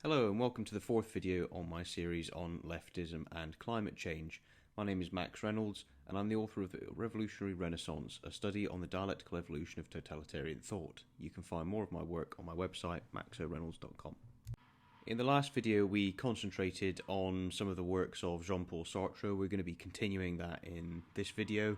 Hello and welcome to the fourth video on my series on leftism and climate change. My name is Max Reynolds and I'm the author of The Revolutionary Renaissance, a study on the dialectical evolution of totalitarian thought. You can find more of my work on my website, maxoreynolds.com. In the last video we concentrated on some of the works of Jean-Paul Sartre. We're going to be continuing that in this video.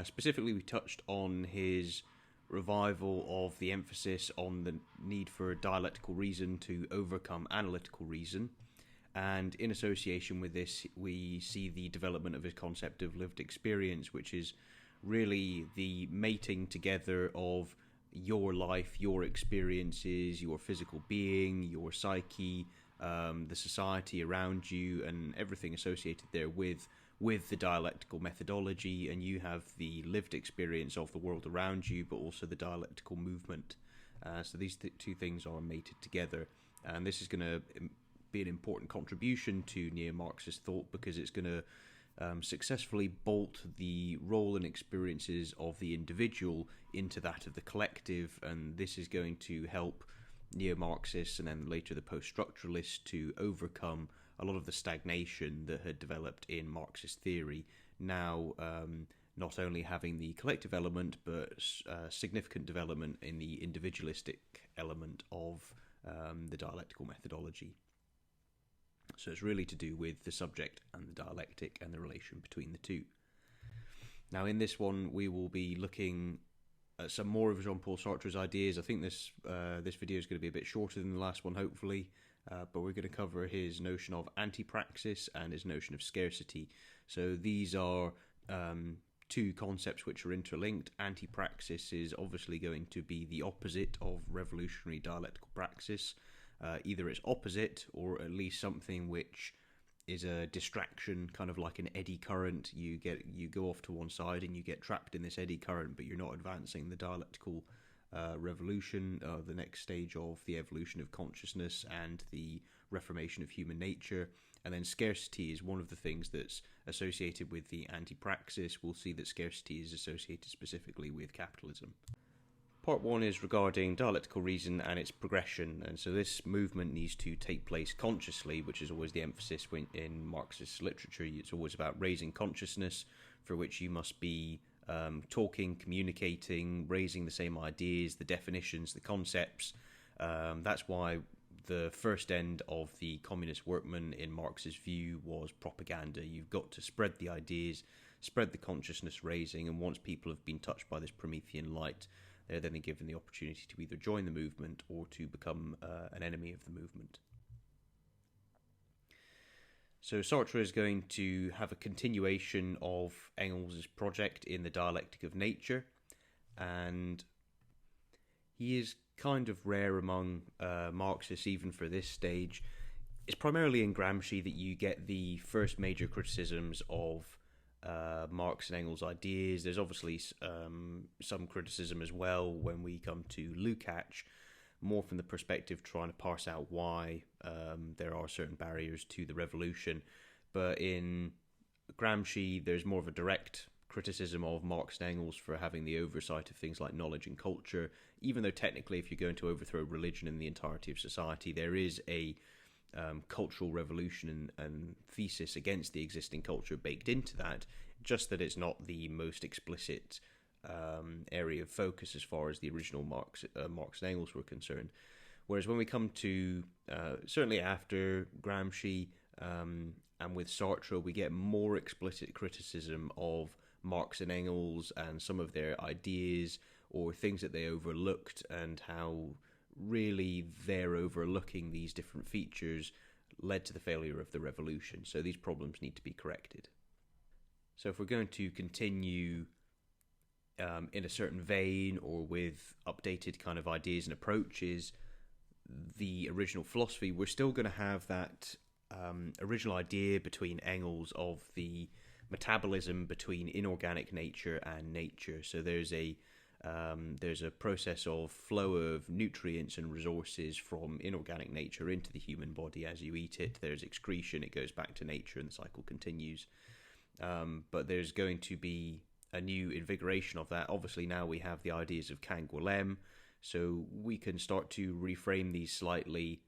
Specifically we touched on his revival of the emphasis on the need for dialectical reason to overcome analytical reason, and in association with this we see the development of his concept of lived experience, which is really the mating together of your life, your experiences, your physical being, your psyche, the society around you and everything associated there with the dialectical methodology, and you have the lived experience of the world around you, but also the dialectical movement. So these two things are mated together, and this is going to be an important contribution to neo-Marxist thought because it's going to successfully bolt the role and experiences of the individual into that of the collective, and this is going to help neo-Marxists and then later the post-structuralists to overcome a lot of the stagnation that had developed in Marxist theory, now not only having the collective element but significant development in the individualistic element of the dialectical methodology. So it's really to do with the subject and the dialectic and the relation between the two. Now in this one we will be looking at some more of Jean-Paul Sartre's ideas. I think this video is going to be a bit shorter than the last one, hopefully. But we're going to cover his notion of anti-praxis and his notion of scarcity. So these are two concepts which are interlinked. Anti-praxis is obviously going to be the opposite of revolutionary dialectical praxis. Either it's opposite or at least something which is a distraction, kind of like an eddy current. You go off to one side and you get trapped in this eddy current, but you're not advancing the dialectical revolution, the next stage of the evolution of consciousness and the reformation of human nature. And then scarcity is one of the things that's associated with the anti-praxis. We'll see that scarcity is associated specifically with capitalism. Part one is regarding dialectical reason and its progression, and so this movement needs to take place consciously, which is always the emphasis in Marxist literature. It's always about raising consciousness, for which you must be talking, communicating, raising the same ideas, the definitions, the concepts. That's why the first end of the communist workman in Marx's view was propaganda. You've got to spread the ideas, spread the consciousness raising, and once people have been touched by this Promethean light, they're then given the opportunity to either join the movement or to become an enemy of the movement. So Sartre is going to have a continuation of Engels' project in the dialectic of nature, and he is kind of rare among Marxists even for this stage. It's primarily in Gramsci that you get the first major criticisms of Marx and Engels' ideas. There's obviously some criticism as well when we come to Lukács, more from the perspective trying to parse out why there are certain barriers to the revolution. But in Gramsci, there's more of a direct criticism of Marx and Engels for having the oversight of things like knowledge and culture, even though technically if you're going to overthrow religion in the entirety of society, there is a cultural revolution and thesis against the existing culture baked into that, just that it's not the most explicit area of focus as far as the original Marx and Engels were concerned. Whereas when we come to, certainly after Gramsci and with Sartre, we get more explicit criticism of Marx and Engels and some of their ideas or things that they overlooked, and how really they're overlooking these different features led to the failure of the revolution. So these problems need to be corrected. So if we're going to continue in a certain vein or with updated kind of ideas and approaches, the original philosophy, we're still going to have that original idea between Engels of the metabolism between inorganic nature and nature. So there's a process of flow of nutrients and resources from inorganic nature into the human body as you eat it. There's excretion, it goes back to nature, and the cycle continues. But there's going to be a new invigoration of that. Obviously now we have the ideas of Canguilhem, so we can start to reframe these slightly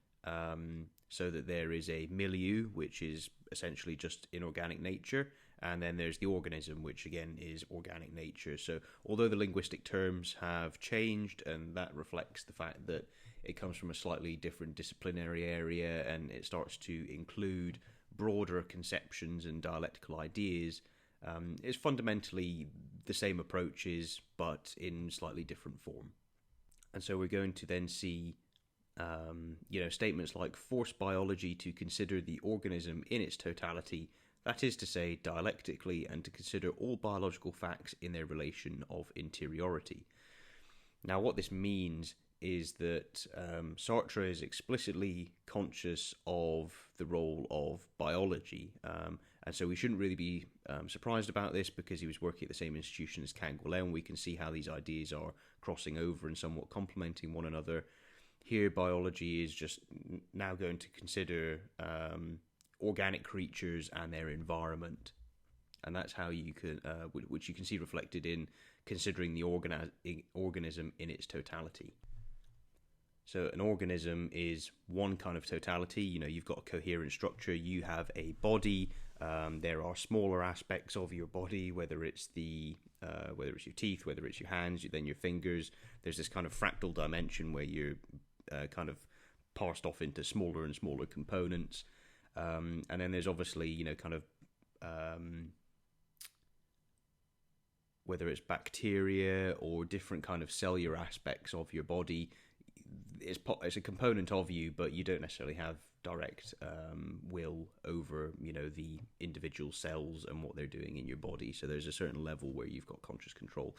So that there is a milieu, which is essentially just inorganic nature, and then there's the organism, which again is organic nature. So although the linguistic terms have changed, and that reflects the fact that it comes from a slightly different disciplinary area and it starts to include broader conceptions and dialectical ideas, it's fundamentally the same approaches but in slightly different form. And so we're going to then see statements like force biology to consider the organism in its totality, that is to say, dialectically, and to consider all biological facts in their relation of interiority. Now, what this means is that Sartre is explicitly conscious of the role of biology, and so we shouldn't really be surprised about this because he was working at the same institution as Canguilhem. We can see how these ideas are crossing over and somewhat complementing one another. Here, biology is just now going to consider organic creatures and their environment, and that's how you can, which you can see reflected in considering the organism in its totality. So an organism is one kind of totality. You've got a coherent structure. You have a body. There are smaller aspects of your body, whether it's your teeth, whether it's your hands, then your fingers. There's this kind of fractal dimension where you're kind of parsed off into smaller and smaller components. And then there's obviously, whether it's bacteria or different kind of cellular aspects of your body, it's a component of you, but you don't necessarily have direct will over, the individual cells and what they're doing in your body. So there's a certain level where you've got conscious control.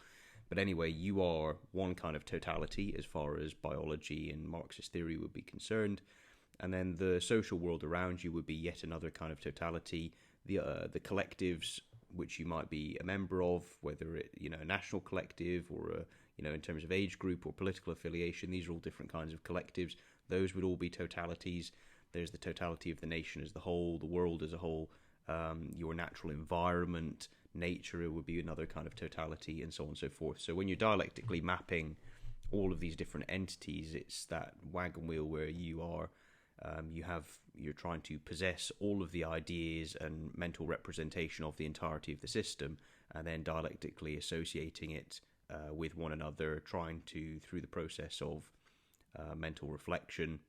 But anyway, you are one kind of totality as far as biology and Marxist theory would be concerned. And then the social world around you would be yet another kind of totality. The collectives which you might be a member of, whether it a national collective or in terms of age group or political affiliation, these are all different kinds of collectives. Those would all be totalities. There's the totality of the nation as the whole, the world as a whole, your natural environment, nature, it would be another kind of totality, and so on and so forth. So when you're dialectically mapping all of these different entities, it's that wagon wheel where you are you're trying to possess all of the ideas and mental representation of the entirety of the system, and then dialectically associating it with one another, trying to, through the process of mental reflection,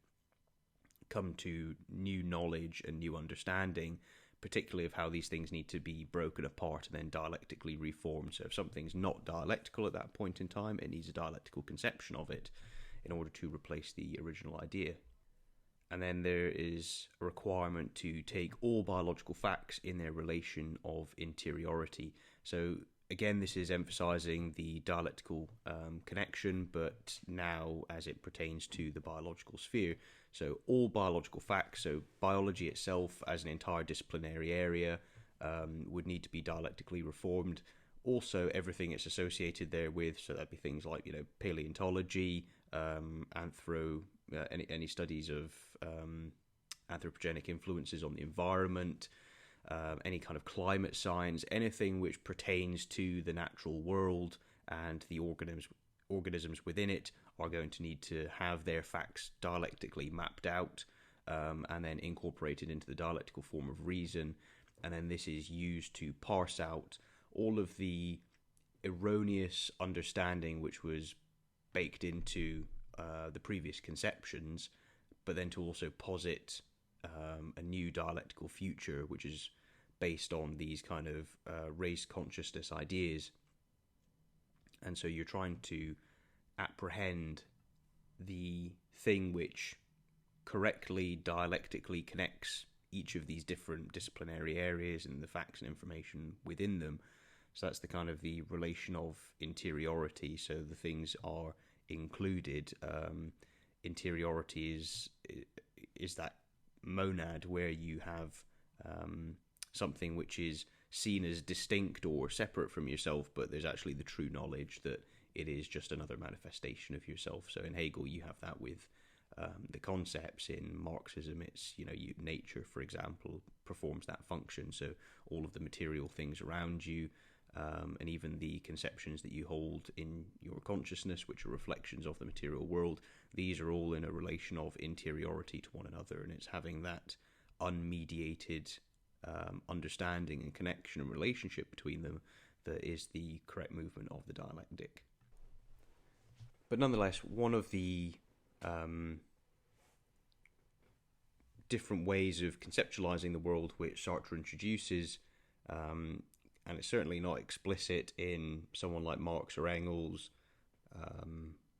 come to new knowledge and new understanding, particularly of how these things need to be broken apart and then dialectically reformed. So if something's not dialectical at that point in time, it needs a dialectical conception of it in order to replace the original idea. And then there is a requirement to take all biological facts in their relation of interiority. So again, this is emphasizing the dialectical connection, but now as it pertains to the biological sphere. So all biological facts, so biology itself as an entire disciplinary area would need to be dialectically reformed. Also, everything it's associated there with, so that'd be things like, paleontology, any studies of anthropogenic influences on the environment, any kind of climate science, anything which pertains to the natural world and the organisms within it are going to need to have their facts dialectically mapped out and then incorporated into the dialectical form of reason. And then this is used to parse out all of the erroneous understanding which was baked into the previous conceptions, but then to also posit a new dialectical future which is based on these kind of raised consciousness ideas. And so you're trying to apprehend the thing which correctly dialectically connects each of these different disciplinary areas and the facts and information within them. So that's the kind of the relation of interiority. So the things are included. Interiority is that monad where you have something which is seen as distinct or separate from yourself, but there's actually the true knowledge that it is just another manifestation of yourself. So in Hegel, you have that with the concepts. In Marxism, it's, nature, for example, performs that function. So all of the material things around you, and even the conceptions that you hold in your consciousness, which are reflections of the material world, these are all in a relation of interiority to one another, and it's having that unmediated understanding and connection and relationship between them that is the correct movement of the dialectic. But nonetheless, one of the different ways of conceptualizing the world which Sartre introduces, and it's certainly not explicit in someone like Marx or Engels,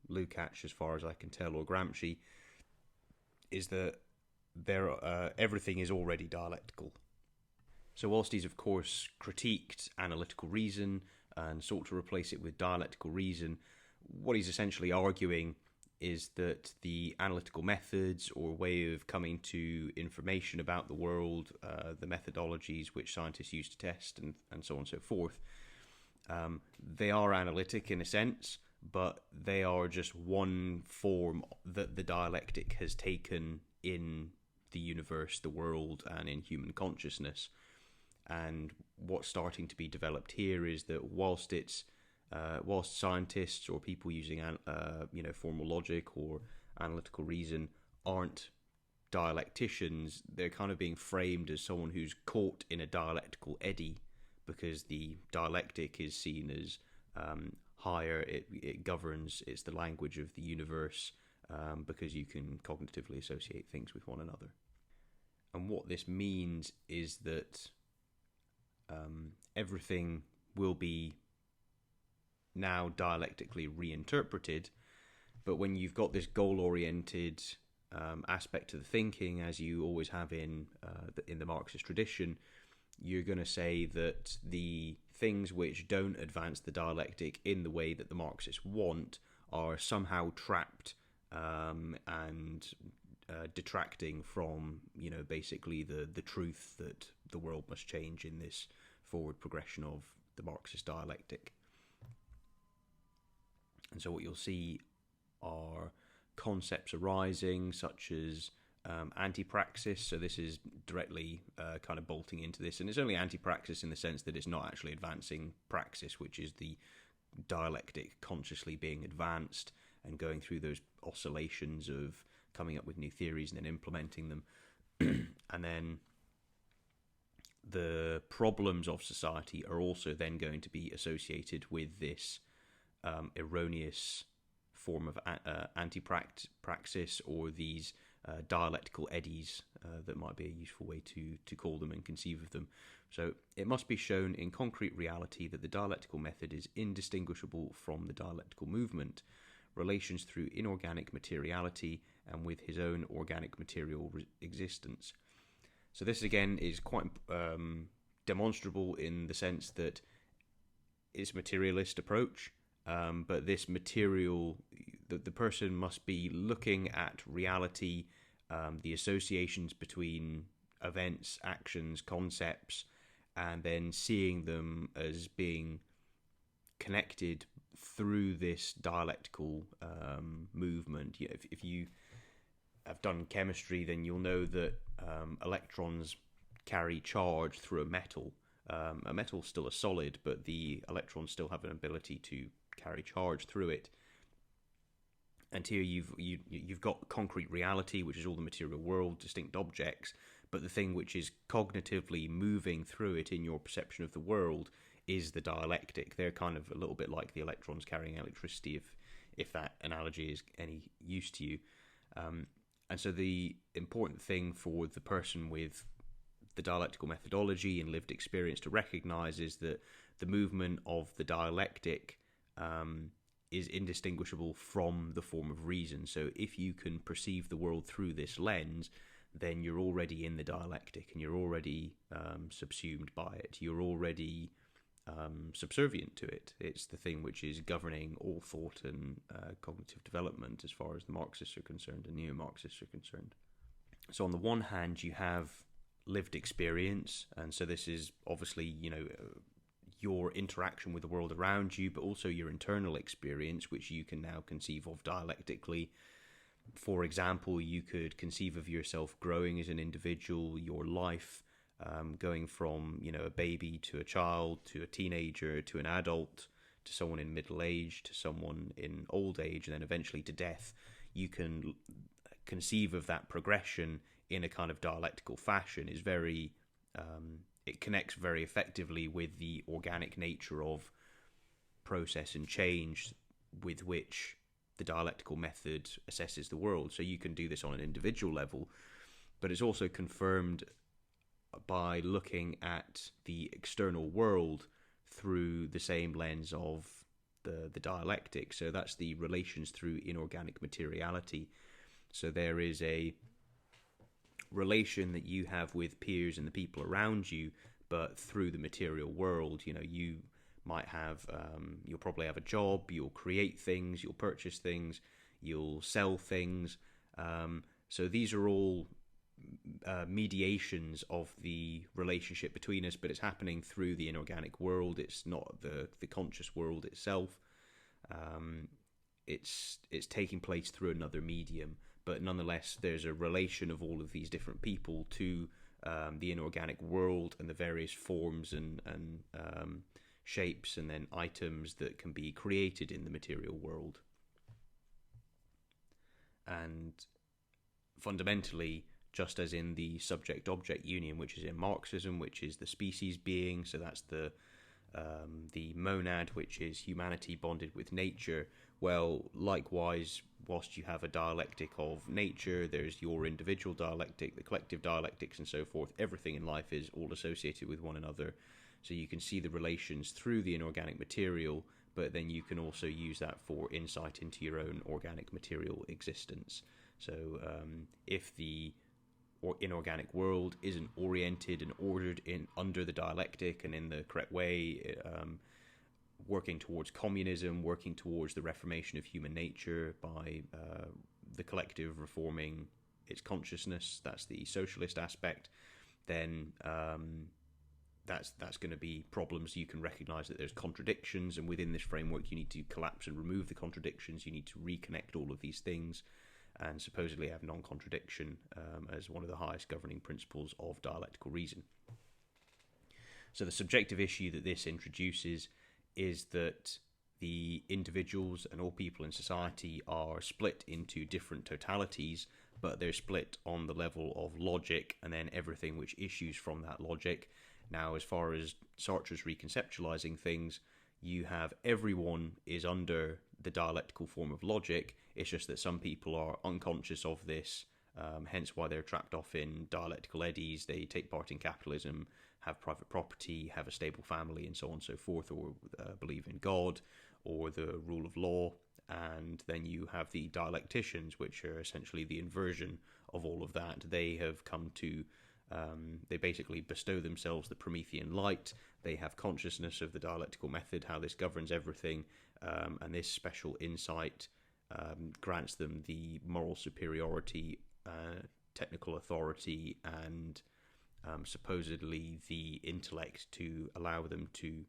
Lukács, as far as I can tell, or Gramsci, is that everything is already dialectical. So whilst he's of course critiqued analytical reason and sought to replace it with dialectical reason, what he's essentially arguing is that the analytical methods or way of coming to information about the world, the methodologies which scientists use to test and so on and so forth, they are analytic in a sense, but they are just one form that the dialectic has taken in the universe, the world, and in human consciousness. And what's starting to be developed here is that whilst scientists or people using formal logic or analytical reason aren't dialecticians, they're kind of being framed as someone who's caught in a dialectical eddy, because the dialectic is seen as higher, it governs, it's the language of the universe, because you can cognitively associate things with one another. And what this means is that everything will be now dialectically reinterpreted, but when you've got this goal-oriented aspect to the thinking, as you always have in the Marxist tradition, you're going to say that the things which don't advance the dialectic in the way that the Marxists want are somehow trapped and detracting from, basically the truth that the world must change in this forward progression of the Marxist dialectic. And so what you'll see are concepts arising such as anti-praxis. So this is directly kind of bolting into this, and it's only anti-praxis in the sense that it's not actually advancing praxis, which is the dialectic consciously being advanced and going through those oscillations of coming up with new theories and then implementing them. And then the problems of society are also then going to be associated with this erroneous form of anti-praxis, or these dialectical eddies that might be a useful way to call them and conceive of them. So it must be shown in concrete reality that the dialectical method is indistinguishable from the dialectical movement, relations through inorganic materiality and with his own organic material existence. So this again is quite demonstrable in the sense that it's a materialist approach, but this material, the person must be looking at reality, the associations between events, actions, concepts, and then seeing them as being connected through this dialectical movement. If you have done chemistry, then you'll know that electrons carry charge through a metal. A metal's still a solid, but the electrons still have an ability to carry charge through it. And here you've got concrete reality, which is all the material world, distinct objects, but the thing which is cognitively moving through it in your perception of the world is the dialectic. They're kind of a little bit like the electrons carrying electricity, if that analogy is any use to you. And so the important thing for the person with the dialectical methodology and lived experience to recognize is that the movement of the dialectic is indistinguishable from the form of reason. So if you can perceive the world through this lens, then you're already in the dialectic and you're already subsumed by it. You're already subservient to it. It's the thing which is governing all thought and cognitive development as far as the Marxists are concerned and neo-Marxists are concerned. So on the one hand, you have lived experience, and so this is obviously, your interaction with the world around you, but also your internal experience, which you can now conceive of dialectically. For example, you could conceive of yourself growing as an individual, your life going from, a baby to a child to a teenager to an adult to someone in middle age to someone in old age and then eventually to death. You can conceive of that progression in a kind of dialectical fashion. Is very it connects very effectively with the organic nature of process and change with which the dialectical method assesses the world. So you can do this on an individual level, but it's also confirmed by looking at the external world through the same lens of the dialectic. So that's the relations through inorganic materiality. So there is a relation that you have with peers and the people around you, but through the material world. You might have, you'll probably have a job, you'll create things, you'll purchase things, you'll sell things. So these are all mediations of the relationship between us, but it's happening through the inorganic world. It's not the conscious world itself. It's taking place through another medium, but nonetheless there's a relation of all of these different people to the inorganic world and the various forms and shapes and then items that can be created in the material world. And fundamentally, just as in the subject-object union, which is in Marxism, which is the species being, so that's the monad, which is humanity bonded with nature. Well, likewise, whilst you have a dialectic of nature, there's your individual dialectic, the collective dialectics, and so forth. Everything in life is all associated with one another. So you can see the relations through the inorganic material, but then you can also use that for insight into your own organic material existence. So if the inorganic world isn't oriented and ordered in under the dialectic and in the correct way, working towards communism, working towards the reformation of human nature by the collective reforming its consciousness, that's the socialist aspect, then that's going to be problems. You can recognize that there's contradictions, and within this framework you need to collapse and remove the contradictions. You need to reconnect all of these things and supposedly have non-contradiction as one of the highest governing principles of dialectical reason. So the subjective issue that this introduces is that the individuals and all people in society are split into different totalities, but they're split on the level of logic and then everything which issues from that logic. Now, as far as Sartre's reconceptualizing things, you have everyone is under the dialectical form of logic. It's just that some people are unconscious of this, hence why they're trapped off in dialectical eddies. They take part in capitalism, have private property, have a stable family, and so on and so forth, or believe in God or the rule of law. And then you have the dialecticians, which are essentially the inversion of all of that. They have come to they basically bestow themselves the Promethean light. They have consciousness of the dialectical method, how this governs everything, and this special insight grants them the moral superiority, technical authority, and supposedly the intellect to allow them to,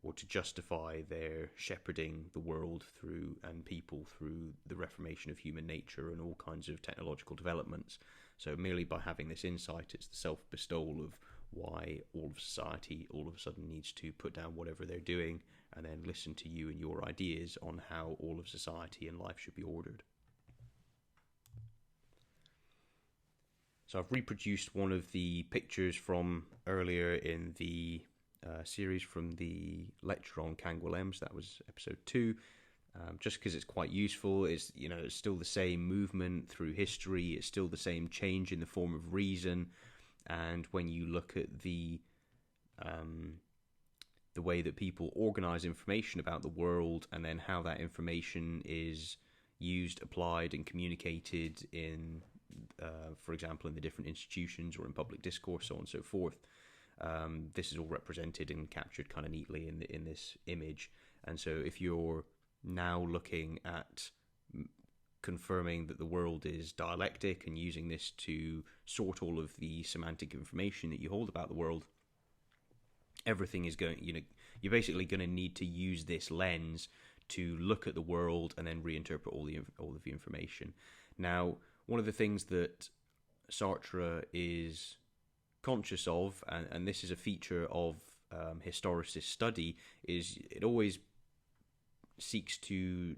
or to justify their shepherding the world through and people through the reformation of human nature and all kinds of technological developments. So merely by having this insight, it's the self-bestowal of why all of society all of a sudden needs to put down whatever they're doing and then listen to you and your ideas on how all of society and life should be ordered. So I've reproduced one of the pictures from earlier in the series from the lecture on Canguilhem. So that was episode 2. Just because it's quite useful. It's still the same movement through history. It's still the same change in the form of reason. And when you look at the way that people organize information about the world, and then how that information is used, applied, and communicated in, for example, in the different institutions or in public discourse, so on and so forth. This is all represented and captured kind of neatly in this image. And so if you're now looking at confirming that the world is dialectic and using this to sort all of the semantic information that you hold about the world, everything is going, you're basically going to need to use this lens to look at the world and then reinterpret all of the information. Now, one of the things that Sartre is conscious of, and this is a feature of historicist study, is it always seeks to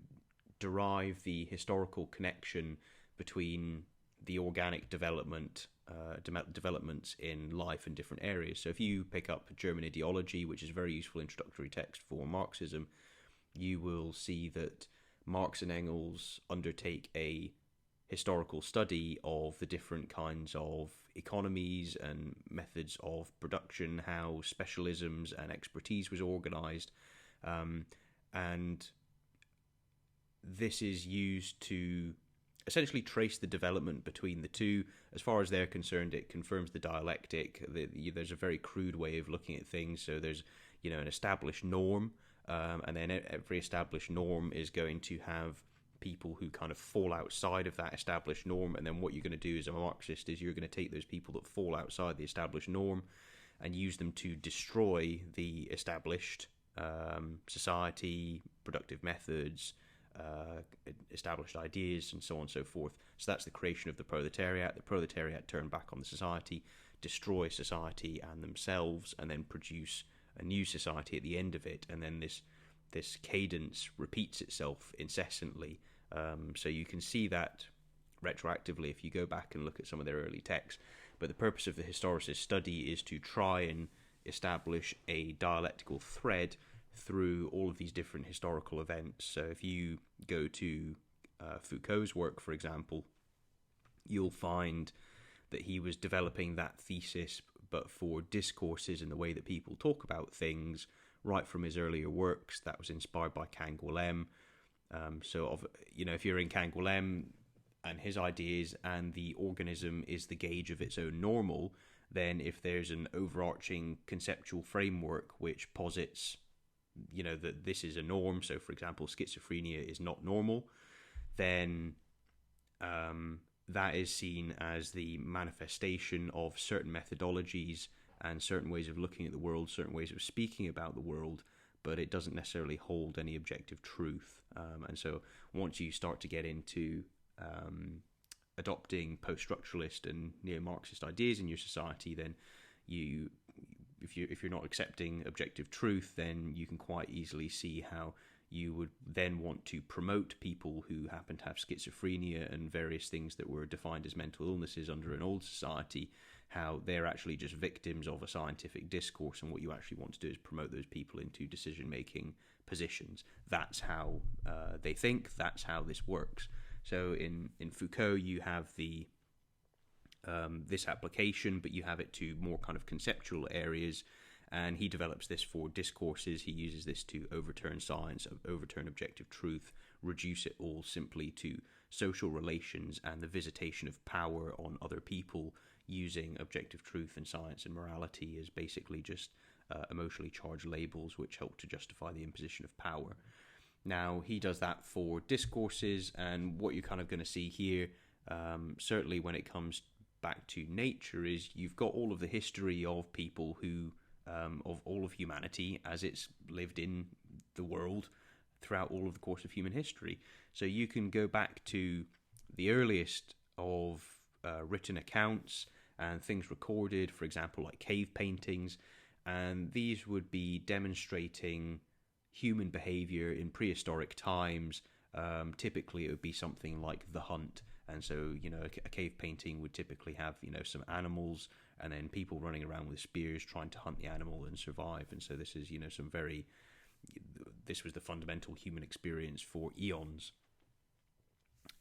derive the historical connection between the organic developments in life in different areas. So if you pick up German ideology, which is a very useful introductory text for Marxism, you will see that Marx and Engels undertake a historical study of the different kinds of economies and methods of production, how specialisms and expertise was organized, and this is used to essentially trace the development between the two. As far as they're concerned, it confirms the dialectic. There's a very crude way of looking at things. So there's an established norm, and then every established norm is going to have people who kind of fall outside of that established norm. And then what you're going to do as a Marxist is you're going to take those people that fall outside the established norm and use them to destroy the established society, productive methods, established ideas, and so on and so forth. So that's the creation of the proletariat. The proletariat turn back on the society, destroy society and themselves, and then produce a new society at the end of it. And then this cadence repeats itself incessantly. So you can see that retroactively if you go back and look at some of their early texts. But the purpose of the historicist study is to try and establish a dialectical thread through all of these different historical events. So if you go to Foucault's work, for example, you'll find that he was developing that thesis, but for discourses and the way that people talk about things, right from his earlier works. That was inspired by Canguilhem. If you're in Canguilhem and his ideas, and the organism is the gauge of its own normal, then if there's an overarching conceptual framework which posits that this is a norm, so for example schizophrenia is not normal, then that is seen as the manifestation of certain methodologies and certain ways of looking at the world, certain ways of speaking about the world, but it doesn't necessarily hold any objective truth. And so once you start to get into adopting post-structuralist and neo-Marxist ideas in your society, then if you're not accepting objective truth, then you can quite easily see how you would then want to promote people who happen to have schizophrenia and various things that were defined as mental illnesses under an old society, how they're actually just victims of a scientific discourse, and what you actually want to do is promote those people into decision-making positions. That's how they think, that's how this works. So in Foucault, you have this application, but you have it to more kind of conceptual areas, and he develops this for discourses. He uses this to overturn science, overturn objective truth, reduce it all simply to social relations and the visitation of power on other people, using objective truth and science and morality as basically just emotionally charged labels which help to justify the imposition of power. Now, he does that for discourses, and what you're kind of going to see here, certainly when it comes back to nature, is you've got all of the history of people who, of all of humanity as it's lived in the world throughout all of the course of human history. So you can go back to the earliest of written accounts and things recorded, for example, like cave paintings, and these would be demonstrating human behavior in prehistoric times. Typically it would be something like the hunt, and so a cave painting would typically have some animals and then people running around with spears trying to hunt the animal and survive. And so this is this was the fundamental human experience for eons.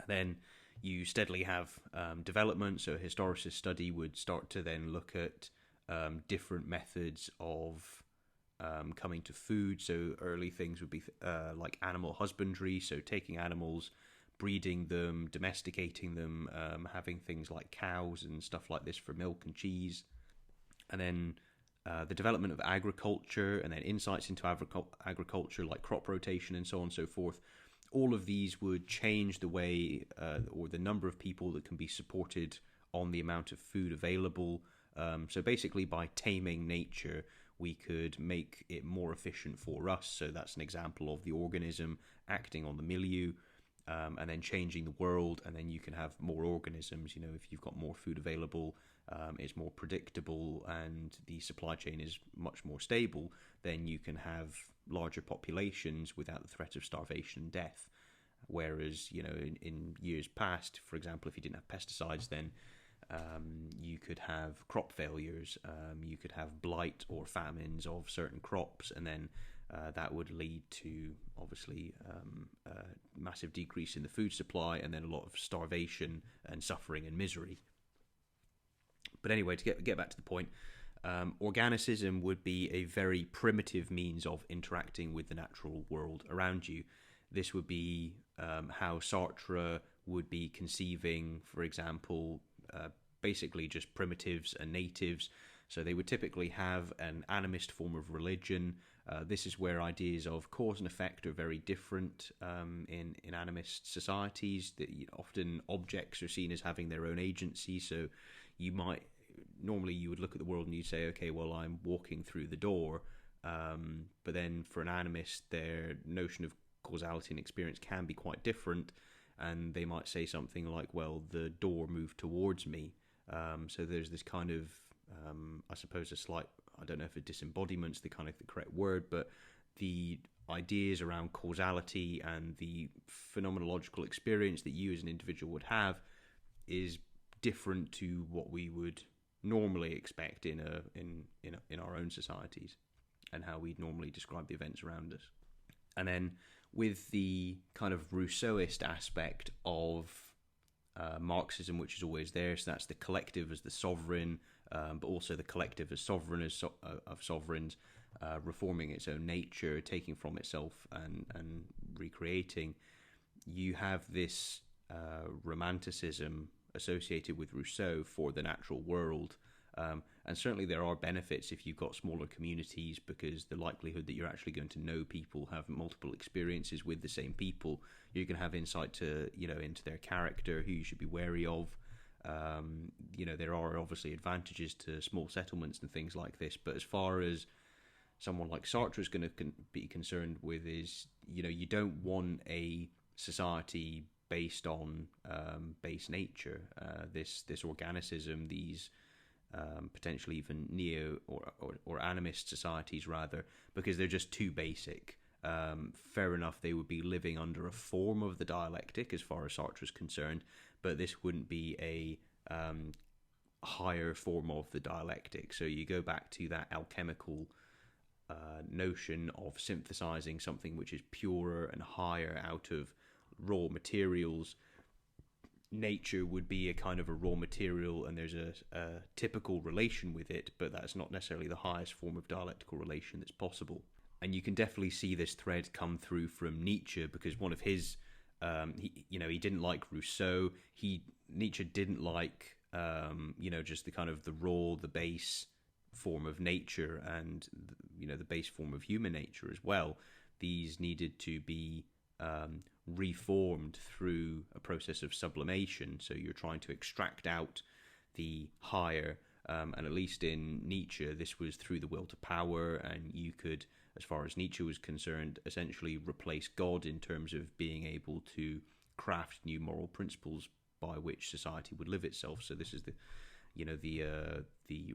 And then you steadily have development. So a historicist study would start to then look at different methods of coming to food. So early things would be like animal husbandry, so taking animals, breeding them, domesticating them, having things like cows and stuff like this for milk and cheese. And then the development of agriculture, and then insights into agriculture like crop rotation and so on and so forth. All of these would change the way or the number of people that can be supported on the amount of food available. So basically by taming nature, we could make it more efficient for us. So that's an example of the organism acting on the milieu. and then changing the world, and then you can have more organisms. If you've got more food available, it's more predictable, and the supply chain is much more stable, then you can have larger populations without the threat of starvation and death. Whereas, in years past, for example, if you didn't have pesticides, then you could have crop failures, you could have blight or famines of certain crops, and then that would lead to, obviously, a massive decrease in the food supply, and then a lot of starvation and suffering and misery. But anyway, to get back to the point, organicism would be a very primitive means of interacting with the natural world around you. This would be how Sartre would be conceiving, for example, basically just primitives and natives. So they would typically have an animist form of religion. This is where ideas of cause and effect are very different in animist societies. That often objects are seen as having their own agency. So normally you would look at the world and you'd say, okay, well, I'm walking through the door. But then for an animist, their notion of causality and experience can be quite different, and they might say something like, well, the door moved towards me. So there's this kind of, I suppose, a slight, I don't know if a disembodiment's the correct word, but the ideas around causality and the phenomenological experience that you as an individual would have is different to what we would normally expect in our own societies, and how we'd normally describe the events around us. And then with the kind of Rousseauist aspect of Marxism, which is always there, so that's the collective as the sovereign, but also the collective as sovereign of sovereigns, reforming its own nature, taking from itself and recreating. You have this romanticism associated with Rousseau for the natural world. And certainly there are benefits if you've got smaller communities, because the likelihood that you're actually going to know people, have multiple experiences with the same people, you can have insight to, into their character, who you should be wary of. There are obviously advantages to small settlements and things like this, but as far as someone like Sartre is going to be concerned with is, you don't want a society based on base nature, this organicism, these potentially even neo or animist societies rather, because they're just too basic. Fair enough, they would be living under a form of the dialectic as far as Sartre is concerned, but this wouldn't be a higher form of the dialectic. So you go back to that alchemical notion of synthesizing something which is purer and higher out of raw materials. Nature would be a kind of a raw material, and there's a typical relation with it, but that's not necessarily the highest form of dialectical relation that's possible. And you can definitely see this thread come through from Nietzsche, because one of his, he didn't like Rousseau. Nietzsche didn't like, just the kind of the raw, the base form of nature, and the base form of human nature as well. These needed to be reformed through a process of sublimation. So you're trying to extract out the higher, and at least in Nietzsche, this was through the will to power, and you could, as far as Nietzsche was concerned, essentially replace God in terms of being able to craft new moral principles by which society would live itself. So this is the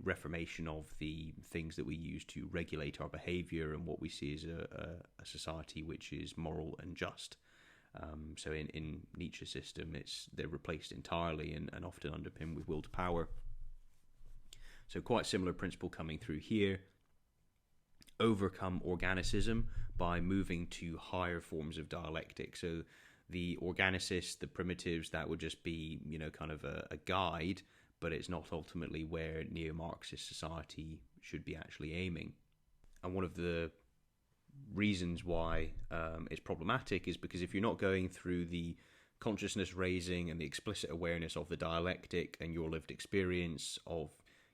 reformation of the things that we use to regulate our behavior, and what we see as a society which is moral and just. So in Nietzsche's system, they're replaced entirely and often underpinned with will to power. So quite similar principle coming through here. Overcome organicism by moving to higher forms of dialectic. So the organicists, the primitives, that would just be, kind of a guide, but it's not ultimately where neo-Marxist society should be actually aiming. And one of the reasons why it's problematic is because if you're not going through the consciousness raising and the explicit awareness of the dialectic and your lived experience of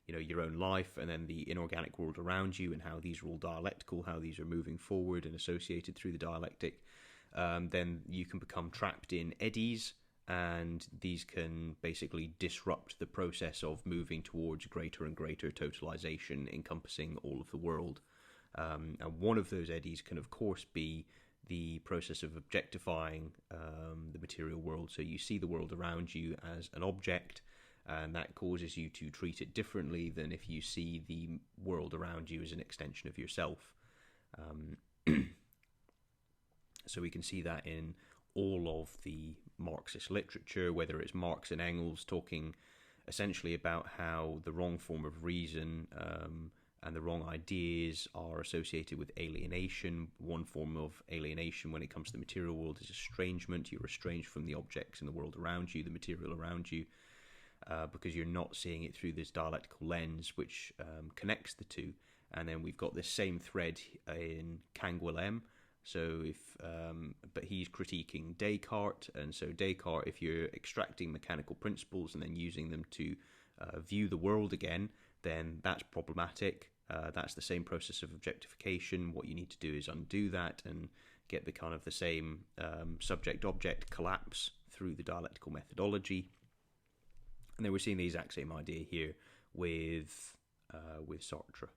your own life, and then the inorganic world around you, and how these are all dialectical, how these are moving forward and associated through the dialectic, then you can become trapped in eddies, and these can basically disrupt the process of moving towards greater and greater totalization encompassing all of the world. And one of those eddies can, of course, be the process of objectifying the material world. So you see the world around you as an object, and that causes you to treat it differently than if you see the world around you as an extension of yourself. So we can see that in all of the Marxist literature, whether it's Marx and Engels talking essentially about how the wrong form of reason and the wrong ideas are associated with alienation. One form of alienation when it comes to the material world is estrangement. You're estranged from the objects in the world around you, the material around you, because you're not seeing it through this dialectical lens which connects the two. And then we've got this same thread in Canguilhem. So but he's critiquing Descartes, and so Descartes, if you're extracting mechanical principles and then using them to view the world again, then that's problematic. That's the same process of objectification. What you need to do is undo that and get the kind of the same subject-object collapse through the dialectical methodology. And then we're seeing the exact same idea here with Sartre.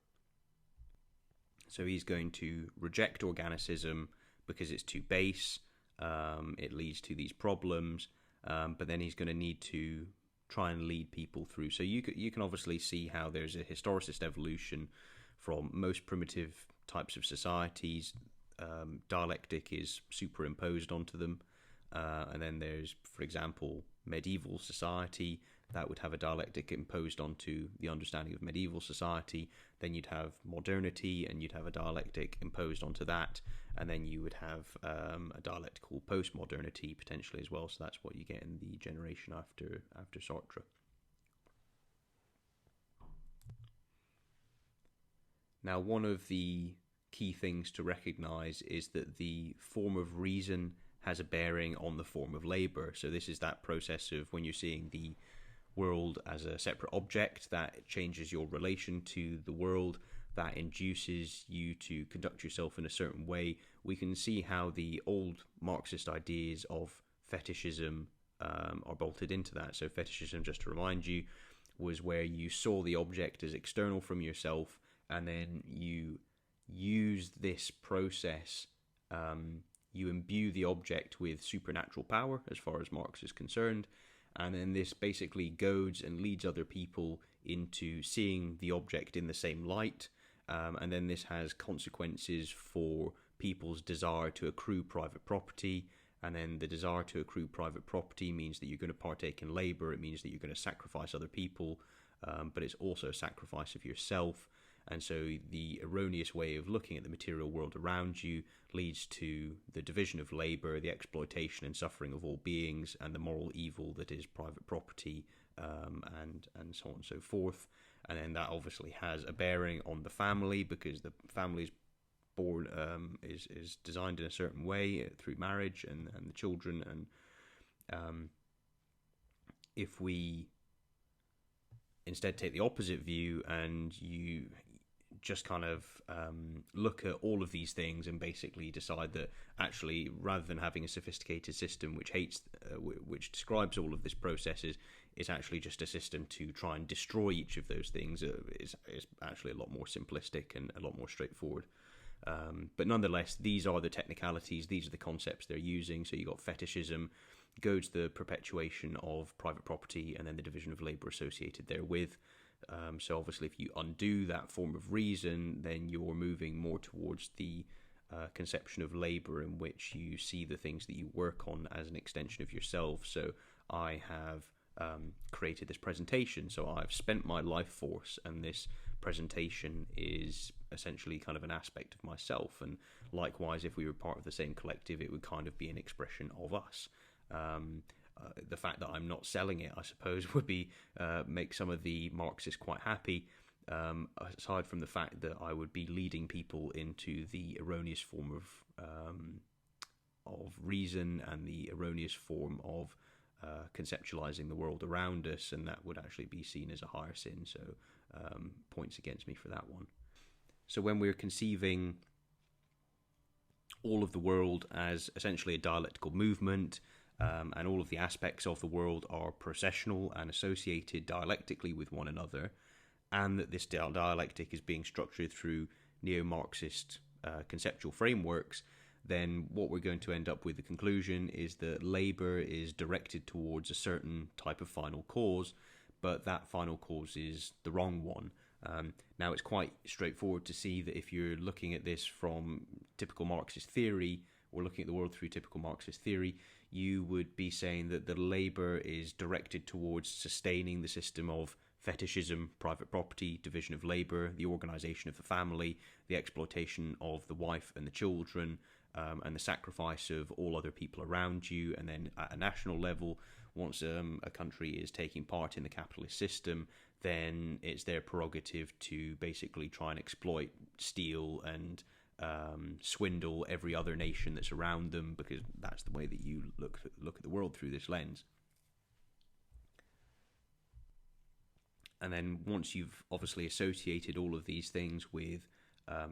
So he's going to reject organicism because it's too base. It leads to these problems, but then he's going to need to try and lead people through. So you can obviously see how there's a historicist evolution from most primitive types of societies. Dialectic is superimposed onto them, and then there's, for example, medieval society that would have a dialectic imposed onto the understanding of medieval society. Then you'd have modernity, and you'd have a dialectic imposed onto that, and then you would have a dialectical post-modernity potentially as well. So that's what you get in the generation after Sartre. Now, one of the key things to recognize is that the form of reason has a bearing on the form of labor. So this is that process of when you're seeing the world as a separate object, that changes your relation to the world, that induces you to conduct yourself in a certain way. We can see how the old Marxist ideas of fetishism are bolted into that. So fetishism, just to remind you, was where you saw the object as external from yourself, and then you use this process, you imbue the object with supernatural power as far as Marx is concerned, and then this basically goads and leads other people into seeing the object in the same light, and then this has consequences for people's desire to accrue private property. And then the desire to accrue private property means that you're going to partake in labor. It means that you're going to sacrifice other people, but it's also a sacrifice of yourself. And so the erroneous way of looking at the material world around you leads to the division of labor, the exploitation and suffering of all beings, and the moral evil that is private property, and so on and so forth. And then that obviously has a bearing on the family, because the family's born is designed in a certain way through marriage and the children. And if we instead take the opposite view, and you just kind of look at all of these things and basically decide that actually, rather than having a sophisticated system which describes all of this processes, it's actually just a system to try and destroy each of those things, is actually a lot more simplistic and a lot more straightforward. But nonetheless, these are the technicalities, these are the concepts they're using. So you've got fetishism, goes the perpetuation of private property, and then the division of labour associated therewith. So obviously, if you undo that form of reason, then you're moving more towards the conception of labour, in which you see the things that you work on as an extension of yourself. So I have created this presentation, so I've spent my life force, and this presentation is essentially kind of an aspect of myself. And likewise, if we were part of the same collective, it would kind of be an expression of us. The fact that I'm not selling it, I suppose, would be make some of the Marxists quite happy, aside from the fact that I would be leading people into the erroneous form of reason and the erroneous form of conceptualizing the world around us, and that would actually be seen as a higher sin. So points against me for that one. So when we're conceiving all of the world as essentially a dialectical movement, and all of the aspects of the world are processional and associated dialectically with one another, and that this dialectic is being structured through neo-Marxist conceptual frameworks, then what we're going to end up with, the conclusion, is that labour is directed towards a certain type of final cause, but that final cause is the wrong one. Now, it's quite straightforward to see that if you're looking at this from typical Marxist theory, or looking at the world through typical Marxist theory, you would be saying that the labour is directed towards sustaining the system of fetishism, private property, division of labour, the organisation of the family, the exploitation of the wife and the children, and the sacrifice of all other people around you. And then at a national level, once a country is taking part in the capitalist system, then it's their prerogative to basically try and exploit, steal, and swindle every other nation that's around them, because that's the way that you look at the world through this lens. And then once you've obviously associated all of these things with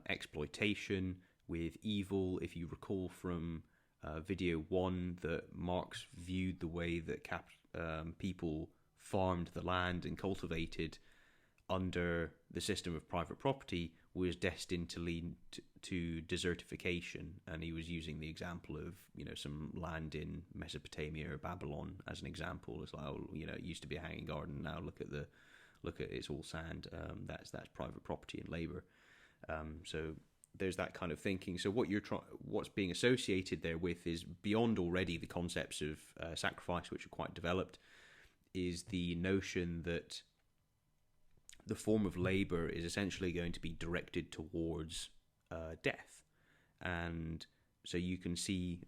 exploitation, with evil, if you recall from video 1 that Marx viewed the way that people farmed the land and cultivated under the system of private property was destined to lead to desertification, and he was using the example of some land in Mesopotamia or Babylon as an example. It's like, it used to be a hanging garden, now look at it's all sand. That's private property and labor. So there's that kind of thinking. So what's being associated there with is beyond already the concepts of sacrifice, which are quite developed, is the notion that the form of labor is essentially going to be directed towards death. And so you can see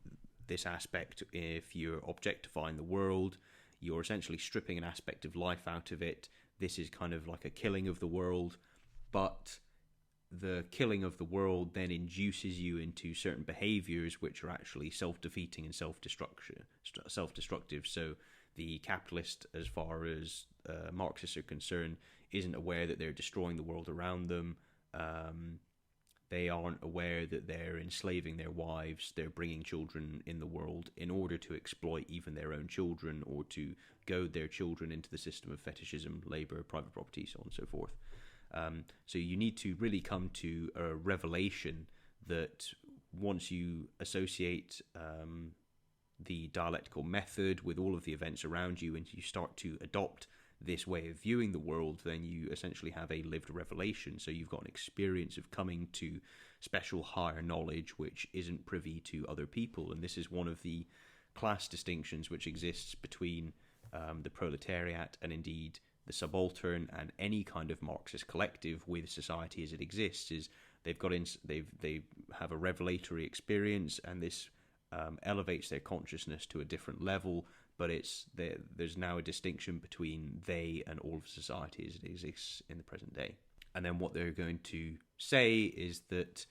this aspect if you're objectifying the world, you're essentially stripping an aspect of life out of it. This is kind of like a killing of the world, but the killing of the world then induces you into certain behaviors which are actually self-defeating and self-destructive. So the capitalist, as far as Marxists are concerned, isn't aware that they're destroying the world around them. They aren't aware that they're enslaving their wives, they're bringing children in the world in order to exploit even their own children, or to goad their children into the system of fetishism, labour, private property, so on and so forth. So you need to really come to a revelation that once you associate the dialectical method with all of the events around you, and you start to adopt this way of viewing the world, then you essentially have a lived revelation. So you've got an experience of coming to special higher knowledge which isn't privy to other people. And this is one of the class distinctions which exists between the proletariat and indeed the subaltern and any kind of Marxist collective with society as it exists, is they have a revelatory experience, and this elevates their consciousness to a different level. But there's now a distinction between they and all of society as it exists in the present day. And then what they're going to say is that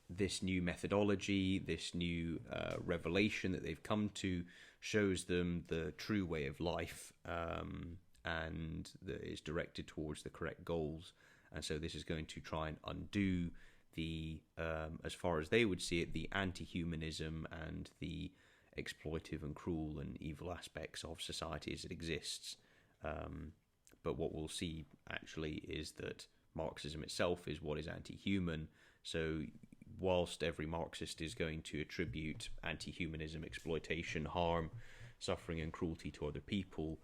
this new methodology, this new revelation that they've come to, shows them the true way of life, and that is directed towards the correct goals. And so this is going to try and undo the, as far as they would see it, the anti-humanism and the exploitive and cruel and evil aspects of society as it exists. But what we'll see actually is that Marxism itself is what is anti-human. So whilst every Marxist is going to attribute anti-humanism, exploitation, harm, suffering and cruelty to other people,